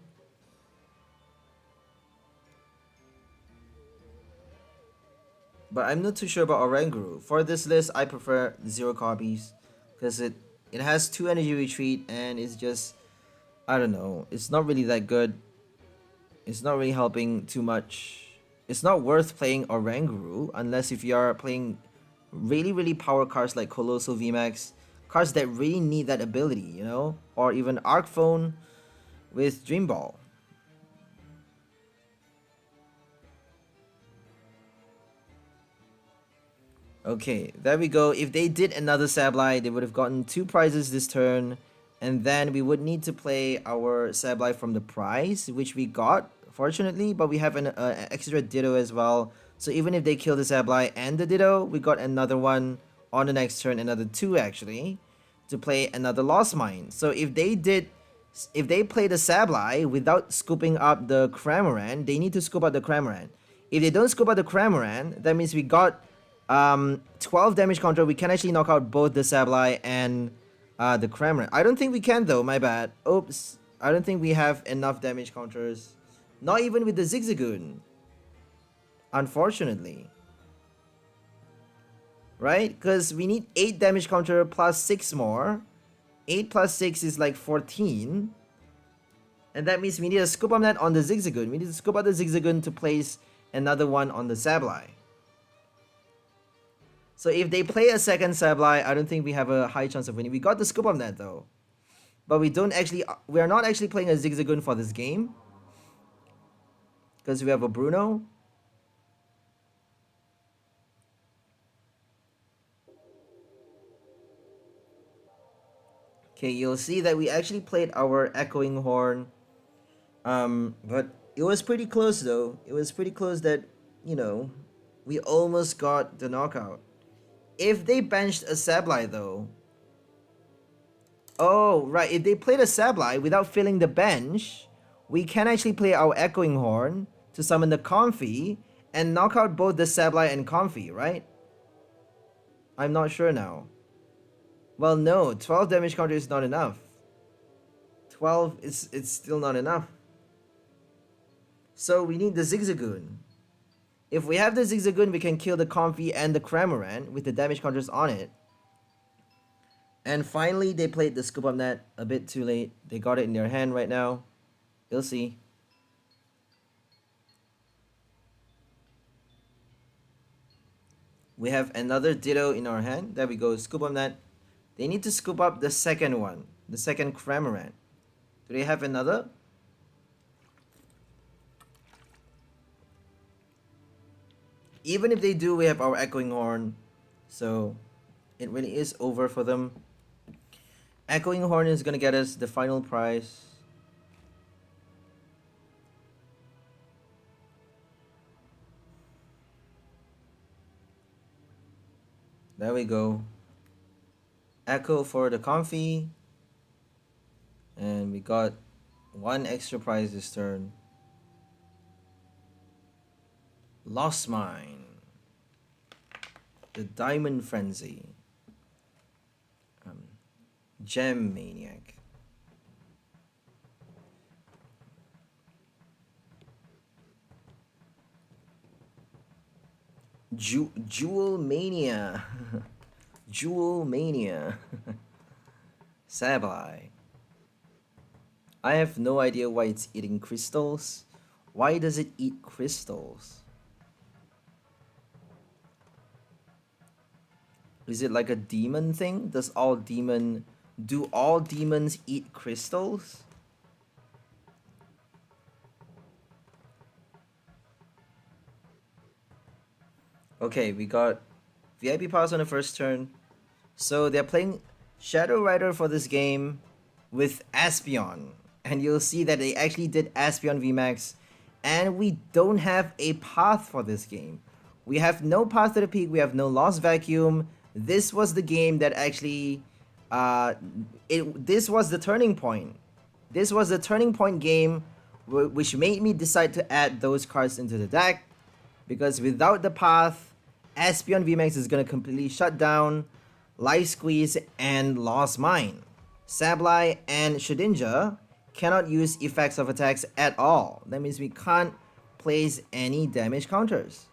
But I'm not too sure about Oranguru. For this list, I prefer 0 copies. Because it has 2 energy retreat and it's just, I don't know, it's not really that good. It's not really helping too much. It's not worth playing Oranguru unless if you are playing really power cards like Colossal VMAX, cards that really need that ability, you know, or even Arc Phone with Dream Ball. Okay, there we go. If they did another Sableye, they would have gotten 2 prizes this turn. And then we would need to play our Sableye from the prize, which we got, fortunately. But we have an extra Ditto as well. So even if they kill the Sableye and the Ditto, we got another one on the next turn, another 2 actually, to play another Lost Mine. So if they play the Sableye without scooping up the Cramorant, they need to scoop up the Cramorant. If they don't scoop up the Cramorant, that means we got 12 damage counter. We can actually knock out both the Sableye and the Cramorant. I don't think we can though, my bad. Oops. I don't think we have enough damage counters. Not even with the Zigzagoon. Unfortunately. Right? Because we need 8 damage counter plus 6 more. 8 plus 6 is like 14. And that means we need a Scoop Up Net on the Zigzagoon. We need to scoop out the Zigzagoon to place another one on the Sableye. So if they play a second Sableye, I don't think we have a high chance of winning. We got the Scoop Up Net though. But we are not actually playing a Zigzagoon for this game. Because we have a Bruno. Okay, you'll see that we actually played our Echoing Horn. But it was pretty close though. It was pretty close that, you know, we almost got the knockout. If they benched a Sableye though. Oh, right. If they played a Sableye without filling the bench, we can actually play our Echoing Horn to summon the Comfey and knock out both the Sableye and Comfey, right? I'm not sure now. Well, no. 12 damage counter is not enough. 12 it's still not enough. So we need the Zigzagoon. If we have the Zigzagoon, we can kill the Comfey and the Cramorant with the damage counters on it. And finally, they played the Scoop Up Net a bit too late. They got it in their hand right now. You'll see. We have another Ditto in our hand. There we go, Scoop Up Net. They need to scoop up the second one, the second Cramorant. Do they have another? Even if they do, we have our Echoing Horn. So it really is over for them. Echoing Horn is going to get us the final prize. There we go. Echo for the Comfey. And we got 1 extra prize this turn. Lost Mine. The Diamond Frenzy. Gem Maniac. Jewel Mania. Jewel Mania. Sableye. I have no idea why it's eating crystals. Why does it eat crystals? Is it like a demon thing? Do all demons eat crystals? Okay, we got VIP Pass on the first turn. So they're playing Shadow Rider for this game with Espeon. And you'll see that they actually did Espeon VMAX. And we don't have a path for this game. We have no path to the peak. We have no Lost Vacuum. This was the game that actually... this was the turning point. This was the turning point game which made me decide to add those cards into the deck. Because without the path, Espeon VMAX is going to completely shut down Life Squeeze and Lost Mine. Sableye and Shedinja cannot use effects of attacks at all. That means we can't place any damage counters.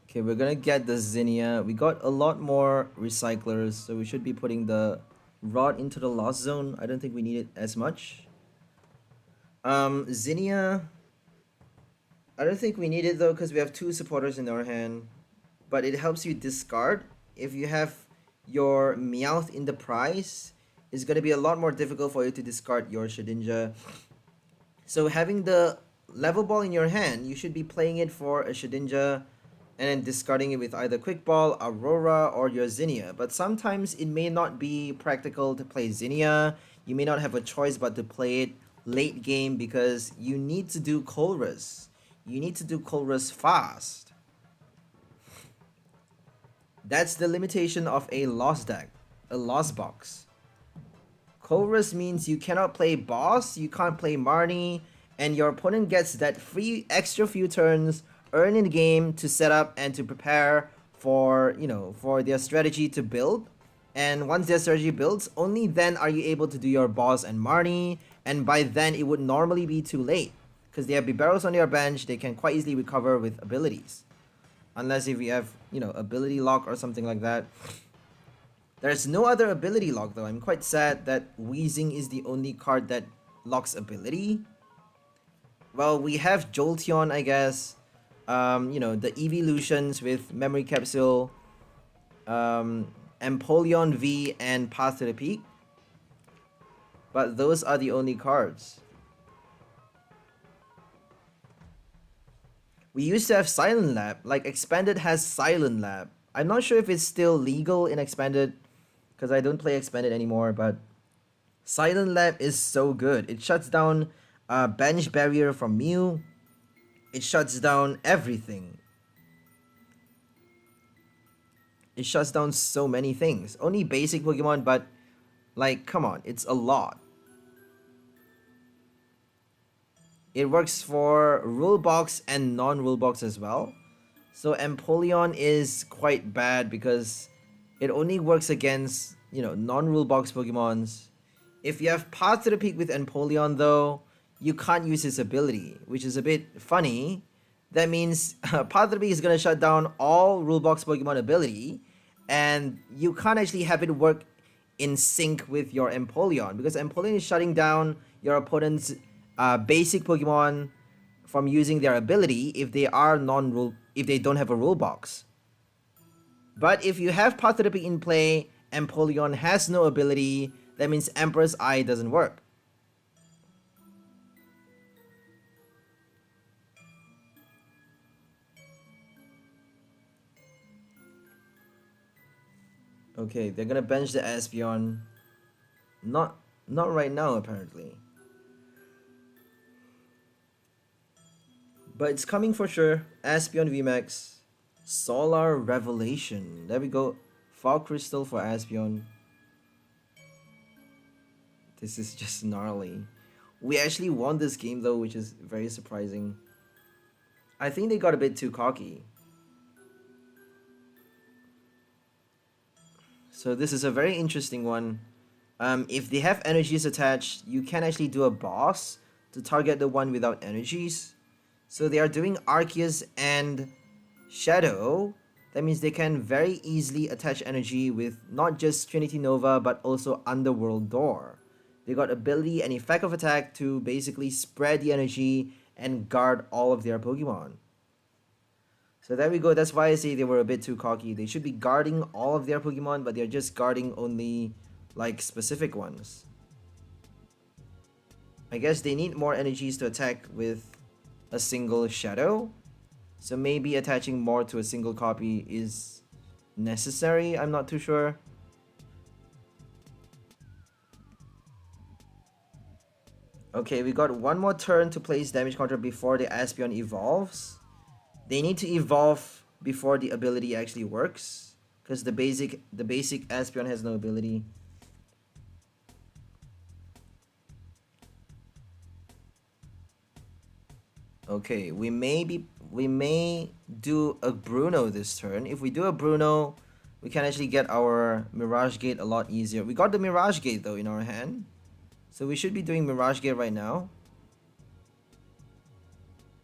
Okay, we're gonna get the Zinnia. We got a lot more recyclers, so we should be putting the Rod into the Lost Zone. I don't think we need it as much. Zinnia, I don't think we need it though, because we have 2 supporters in our hand. But it helps you discard. If you have your Meowth in the prize, it's gonna be a lot more difficult for you to discard your Shedinja. So having the Level Ball in your hand, you should be playing it for a Shedinja and then discarding it with either Quick Ball, Aurora, or your Zinnia. But sometimes it may not be practical to play Zinnia. You may not have a choice but to play it late game because you need to do Colress. You need to do Colress fast. That's the limitation of a Lost deck, a Lost box. Colress means you cannot play Boss, you can't play Marnie, and your opponent gets that free extra few turns earn in the game to set up and to prepare for, for their strategy to build. And once their strategy builds, only then are you able to do your Boss and Marnie, and by then it would normally be too late. Because they have Bibarels on their bench, they can quite easily recover with abilities. Unless if you have, ability lock or something like that. There's no other ability lock though. I'm quite sad that Weezing is the only card that locks ability. Well, we have Jolteon, I guess. The evolutions with Memory Capsule, Empoleon V, and Path to the Peak. But those are the only cards. We used to have Silent Lab, like Expanded has Silent Lab. I'm not sure if it's still legal in Expanded, because I don't play Expanded anymore, but Silent Lab is so good. It shuts down bench barrier from Mew. It shuts down everything. It shuts down so many things. Only basic Pokemon, but like, come on, it's a lot. It works for rule box and non-rule box as well. So Empoleon is quite bad because it only works against, non-rule box Pokemons. If you have Path to the Peak with Empoleon though, you can't use his ability, which is a bit funny. That means Path to the Peak is going to shut down all rule box Pokemon ability, and you can't actually have it work in sync with your Empoleon, because Empoleon is shutting down your opponent's basic Pokemon from using their ability if they are if they don't have a rule box. But if you have Path to the Peak in play, Empoleon has no ability, that means Emperor's Eye doesn't work. Okay, they're gonna bench the Espeon. Not right now apparently. But it's coming for sure. Espeon VMAX. Solar Revelation. There we go. Fog Crystal for Espeon. This is just gnarly. We actually won this game though, which is very surprising. I think they got a bit too cocky. So this is a very interesting one. If they have energies attached, you can actually do a boss to target the one without energies. So they are doing Arceus and Shadow. That means they can very easily attach energy with not just Trinity Nova but also Underworld Door. They got ability and effect of attack to basically spread the energy and guard all of their Pokemon. So there we go. That's why I say they were a bit too cocky. They should be guarding all of their Pokemon, but they're just guarding only like specific ones. I guess they need more energies to attack with a single Shadow. So maybe attaching more to a single copy is necessary. I'm not too sure. Okay, we got one more turn to place damage counter before the Espeon evolves. They need to evolve before the ability actually works, because the basic Espeon has no ability. Okay, we may do a Bruno this turn. If we do a Bruno, we can actually get our Mirage Gate a lot easier. We got the Mirage Gate though in our hand, so we should be doing Mirage Gate right now.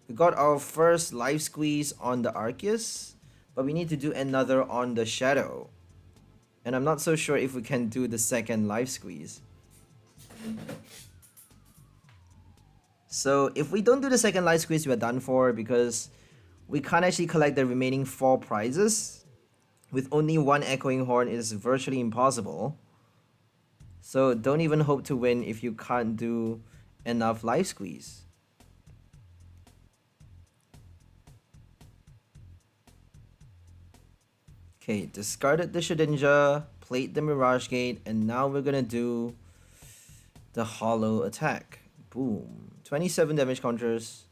We got our first life squeeze on the Arceus, but we need to do another on the Shadow. And I'm not so sure if we can do the second life squeeze. So if we don't do the second life squeeze, we're done for, because we can't actually collect the remaining 4 prizes. With only one Echoing Horn, it is virtually impossible. So don't even hope to win if you can't do enough life squeeze. Okay, discarded the Shedinja, played the Mirage Gate, and now we're gonna do the Hollow attack. Boom. 27 damage counters.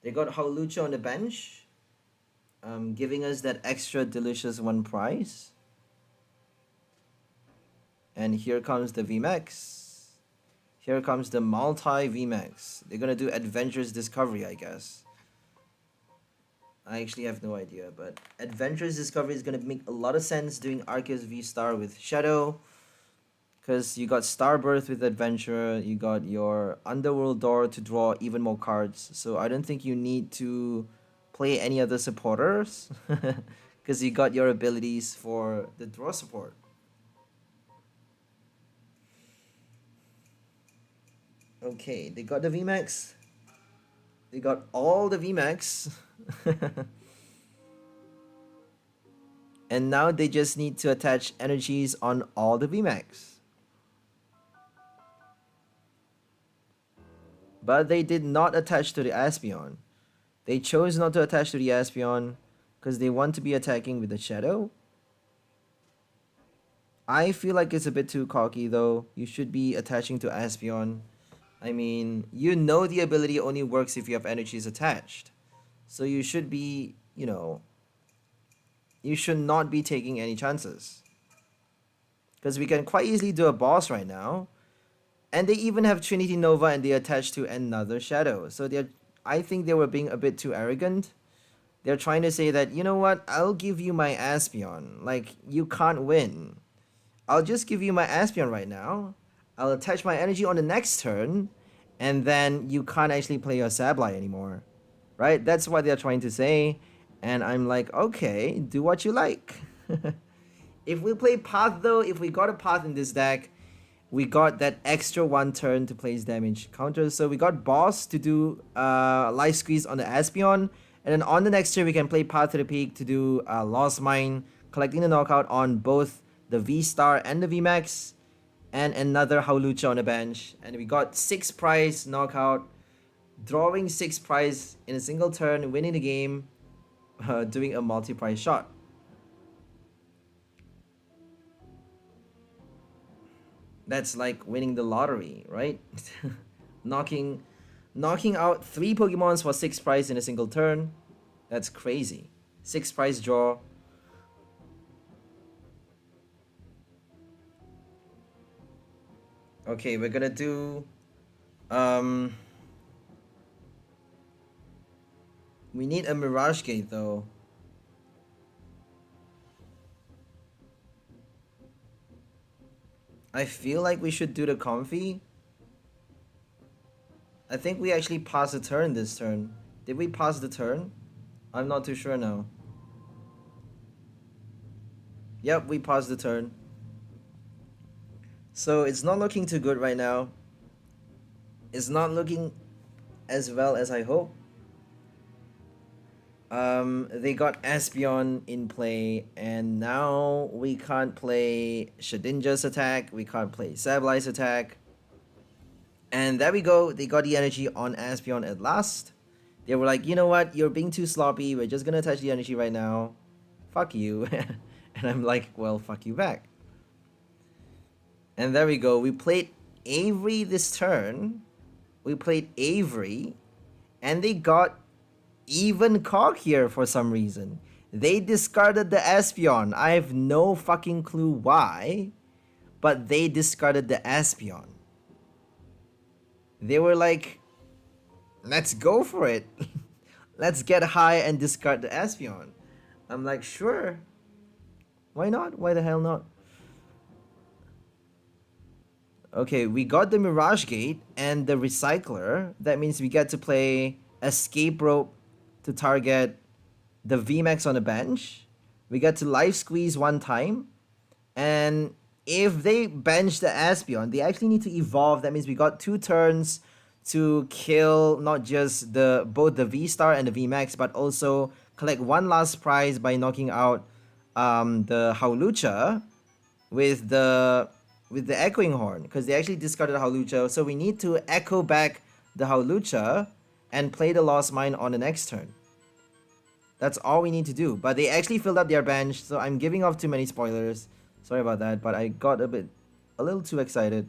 They got Hawlucha on the bench, giving us that extra delicious 1 prize. And here comes the VMAX. Here comes the multi VMAX. They're gonna do Adventurous Discovery, I guess. I actually have no idea, but Adventurous Discovery is gonna make a lot of sense doing Arceus V-Star with Shadow, because you got Starbirth with Adventure, you got your Underworld Door to draw even more cards, so I don't think you need to play any other supporters, because you got your abilities for the draw support. Okay, they got the VMAX. They got all the VMAX. And now they just need to attach energies on all the VMAX. But they did not attach to the Espeon. They chose not to attach to the Espeon because they want to be attacking with the Shadow. I feel like it's a bit too cocky though. You should be attaching to Espeon. I mean, you know the ability only works if you have energies attached. So you should be, you know, you should not be taking any chances. Because we can quite easily do a boss right now. And they even have Trinity Nova and they attach to another Shadow. So I think they were being a bit too arrogant. They're trying to say that, you know what, I'll give you my Espeon. Like, you can't win. I'll just give you my Espeon right now. I'll attach my energy on the next turn. And then you can't actually play your Sableye anymore. Right? That's what they're trying to say. And I'm like, okay, do what you like. If we play Path though, if we got a Path in this deck, we got that extra 1 turn to place damage counters. So we got Boss to do Life Squeeze on the Espeon. And then on the next turn, we can play Path to the Peak to do Lost Mine, collecting the knockout on both the V-Star and the VMAX. And another Hawlucha on the bench. And we got 6 prize knockout, drawing 6 prize in a single turn, winning the game, doing a multi-prize shot. That's like winning the lottery, right? knocking out 3 Pokemons for 6 prize in a single turn. That's crazy. 6 prize draw. Okay, we're gonna do... we need a Mirage Gate though. I feel like we should do the Comfey. I think we actually passed the turn this turn. Did we pass the turn? I'm not too sure now. Yep, we passed the turn. So it's not looking too good right now. It's not looking as well as I hope. They got Espeon in play, and now we can't play Shedinja's attack, we can't play Sableye's attack. And there we go, they got the energy on Espeon at last. They were like, you know what, you're being too sloppy, we're just gonna touch the energy right now. Fuck you. And I'm like, well, fuck you back. And there we go, we played Avery this turn. We played Avery, and they got even cock here for some reason. They discarded the Espeon. I have no fucking clue why, but they discarded the Espeon. They were like, let's go for it. Let's get high and discard the Espeon. I'm like, sure. Why not? Why the hell not? Okay, we got the Mirage Gate and the Recycler. That means we get to play Escape Rope to target the VMAX on the bench. We get to life squeeze one time. And if they bench the Espeon, they actually need to evolve. That means we got 2 turns to kill not just both the V-Star and the VMAX, but also collect one last prize by knocking out the 𝘿𝙬𝓚𝓻 with the Echoing Horn, because they actually discarded 𝘿𝙬𝓚. So we need to echo back the 𝘿𝙬𝓚 and play the Lost Mine on the next turn. That's all we need to do. But they actually filled up their bench, so I'm giving off too many spoilers. Sorry about that, but I got a little too excited.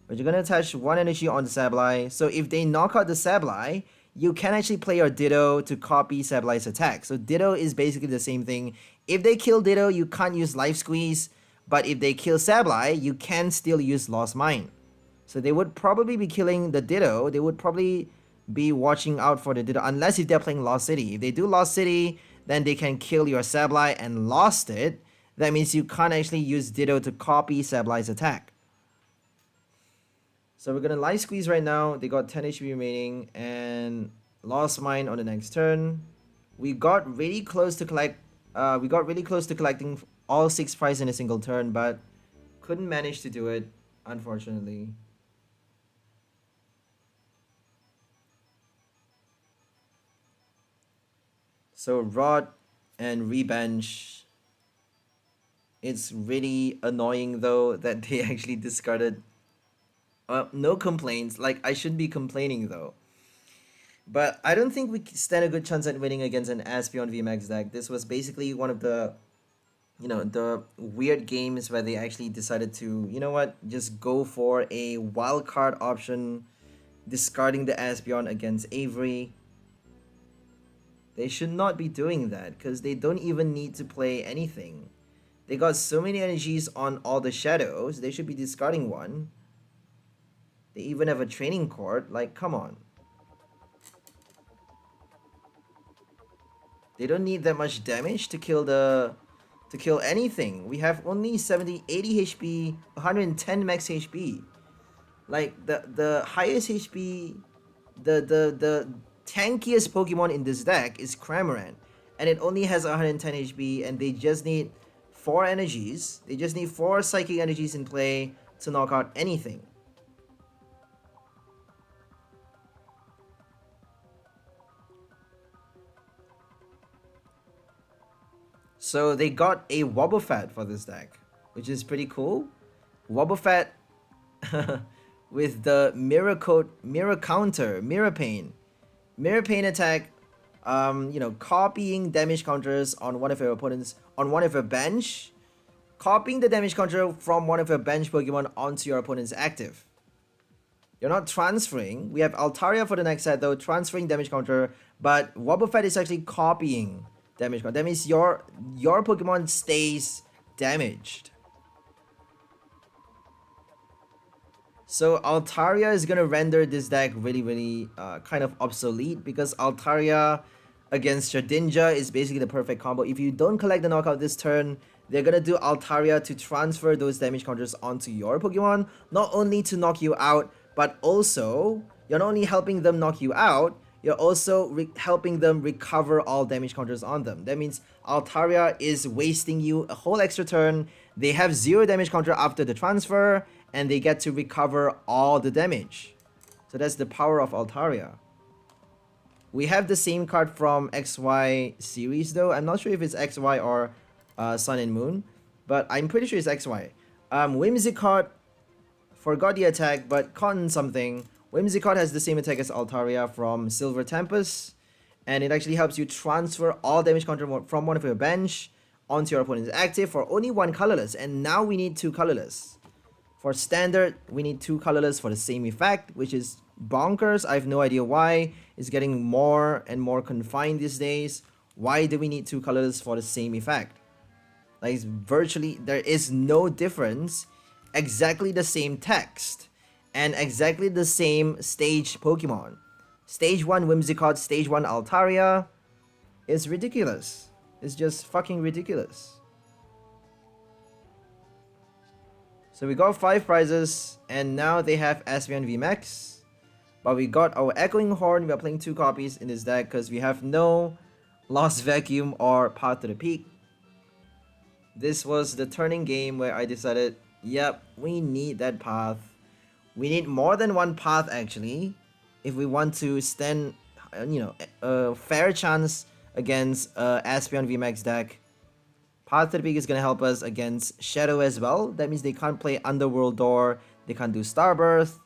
But you're gonna attach 1 energy on the Sableye. So if they knock out the Sableye, you can actually play your Ditto to copy Sableye's attack. So Ditto is basically the same thing. If they kill Ditto, you can't use Life Squeeze. But if they kill Sableye, you can still use Lost Mine. So they would probably be killing the Ditto. They would probably be watching out for the Ditto, unless if they're playing Lost City. If they do Lost City, then they can kill your Sableye and lost it. That means you can't actually use Ditto to copy Sableye's attack. So we're gonna Life Squeeze right now. They got 10 HP remaining and Lost Mine on the next turn. We got really close to collecting all 6 prizes in a single turn, but couldn't manage to do it, unfortunately. So Rod and Rebench. It's really annoying though that they actually discarded. No complaints, like I shouldn't be complaining though. But I don't think we stand a good chance at winning against an Espeon VMAX deck. This was basically one of the, the weird games where they actually decided to, you know what, just go for a wild card option, discarding the Espeon against Avery. They should not be doing that, because they don't even need to play anything. They got so many energies on all the shadows, they should be discarding one. They even have a training court, like, come on. They don't need that much damage to kill anything. We have only 70, 80 HP, 110 max HP. Like the highest HP, the tankiest Pokemon in this deck is Cramorant, and it only has 110 HP, and they just need 4 energies. They just need 4 psychic energies in play to knock out anything. So they got a Wobbuffet for this deck, which is pretty cool. Wobbuffet with the Mirror Counter, Mirror Pain attack, copying damage counters on one of your opponents, on one of your bench, copying the damage counter from one of your bench Pokemon onto your opponent's active. You're not transferring. We have Altaria for the next set though, transferring damage counter, but Wobbuffet is actually copying damage counter. That means your Pokemon stays damaged. So Altaria is gonna render this deck really kind of obsolete, because Altaria against Shedinja is basically the perfect combo. If you don't collect the knockout this turn, they're gonna do Altaria to transfer those damage counters onto your Pokemon, not only to knock you out, but also you're not only helping them knock you out, you're also helping them recover all damage counters on them. That means Altaria is wasting you a whole extra turn. They have 0 damage counter after the transfer, and they get to recover all the damage. So that's the power of Altaria. We have the same card from XY series though. I'm not sure if it's XY or Sun and Moon, but I'm pretty sure it's XY. Whimsicott forgot the attack, but Cotton something. Whimsicott has the same attack as Altaria from Silver Tempest, and it actually helps you transfer all damage counter from one of your bench onto your opponent's active for only 1 colorless, and now we need 2 colorless. For standard, we need 2 colorless for the same effect, which is bonkers. I have no idea why. It's getting more and more confined these days. Why do we need 2 colorless for the same effect? Like, it's virtually, there is no difference. Exactly the same text and exactly the same stage Pokemon. Stage 1 Whimsicott, Stage 1 Altaria is ridiculous. It's just fucking ridiculous. So we got 5 prizes, and now they have Escape VMAX. But we got our Echoing Horn. We are playing 2 copies in this deck because we have no Lost Vacuum or Path to the Peak. This was the turning game where I decided, yep, we need that path. We need more than 1 path actually, if we want to stand, a fair chance against Espeon VMAX deck. Path to the Peak is going to help us against Shadow as well. That means they can't play Underworld Door, they can't do Starbirth.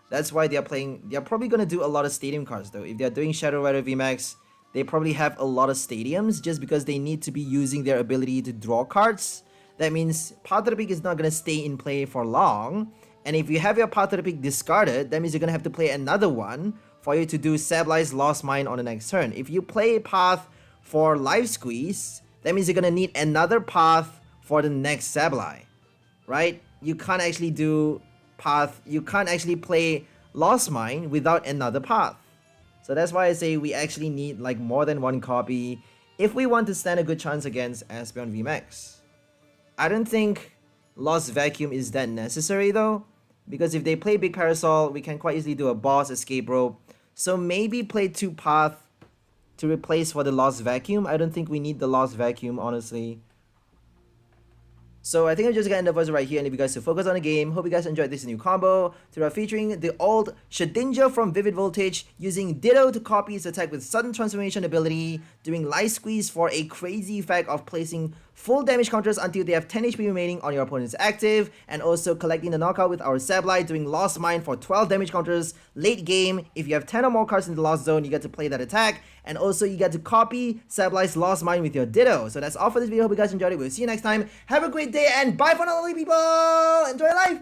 That's why they're probably going to do a lot of stadium cards though. If they're doing Shadow Rider VMAX, they probably have a lot of stadiums just because they need to be using their ability to draw cards. That means Path to the Peak is not going to stay in play for long. And if you have your Path to the Peak discarded, that means you're going to have to play another one for you to do Sableye's Lost Mine on the next turn. If you play Path for Life Squeeze, that means you're going to need another path for the next Sableye, right? You can't actually do path, you can't actually play Lost Mine without another path. So that's why I say we actually need like more than 1 copy if we want to stand a good chance against Espeon VMAX. I don't think Lost Vacuum is that necessary though, because if they play Big Parasol, we can quite easily do a boss Escape Rope. So maybe play 2 path to replace for the Lost Vacuum. I don't think we need the Lost Vacuum, honestly. So I think I'm just gonna end the voice right here and leave you guys to focus on the game. Hope you guys enjoyed this new combo. Today we're featuring the old Shedinja from Vivid Voltage, using Ditto to copy his attack with sudden transformation ability, doing Life Squeeze for a crazy effect of placing full damage counters until they have 10 HP remaining on your opponent's active, and also collecting the knockout with our Sableye, doing Lost Mine for 12 damage counters late game. If you have 10 or more cards in the Lost Zone, you get to play that attack, and also you get to copy Sableye's Lost Mine with your Ditto. So that's all for this video. Hope you guys enjoyed it. We'll see you next time. Have a great day, and bye for now, lovely people! Enjoy your life!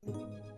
you.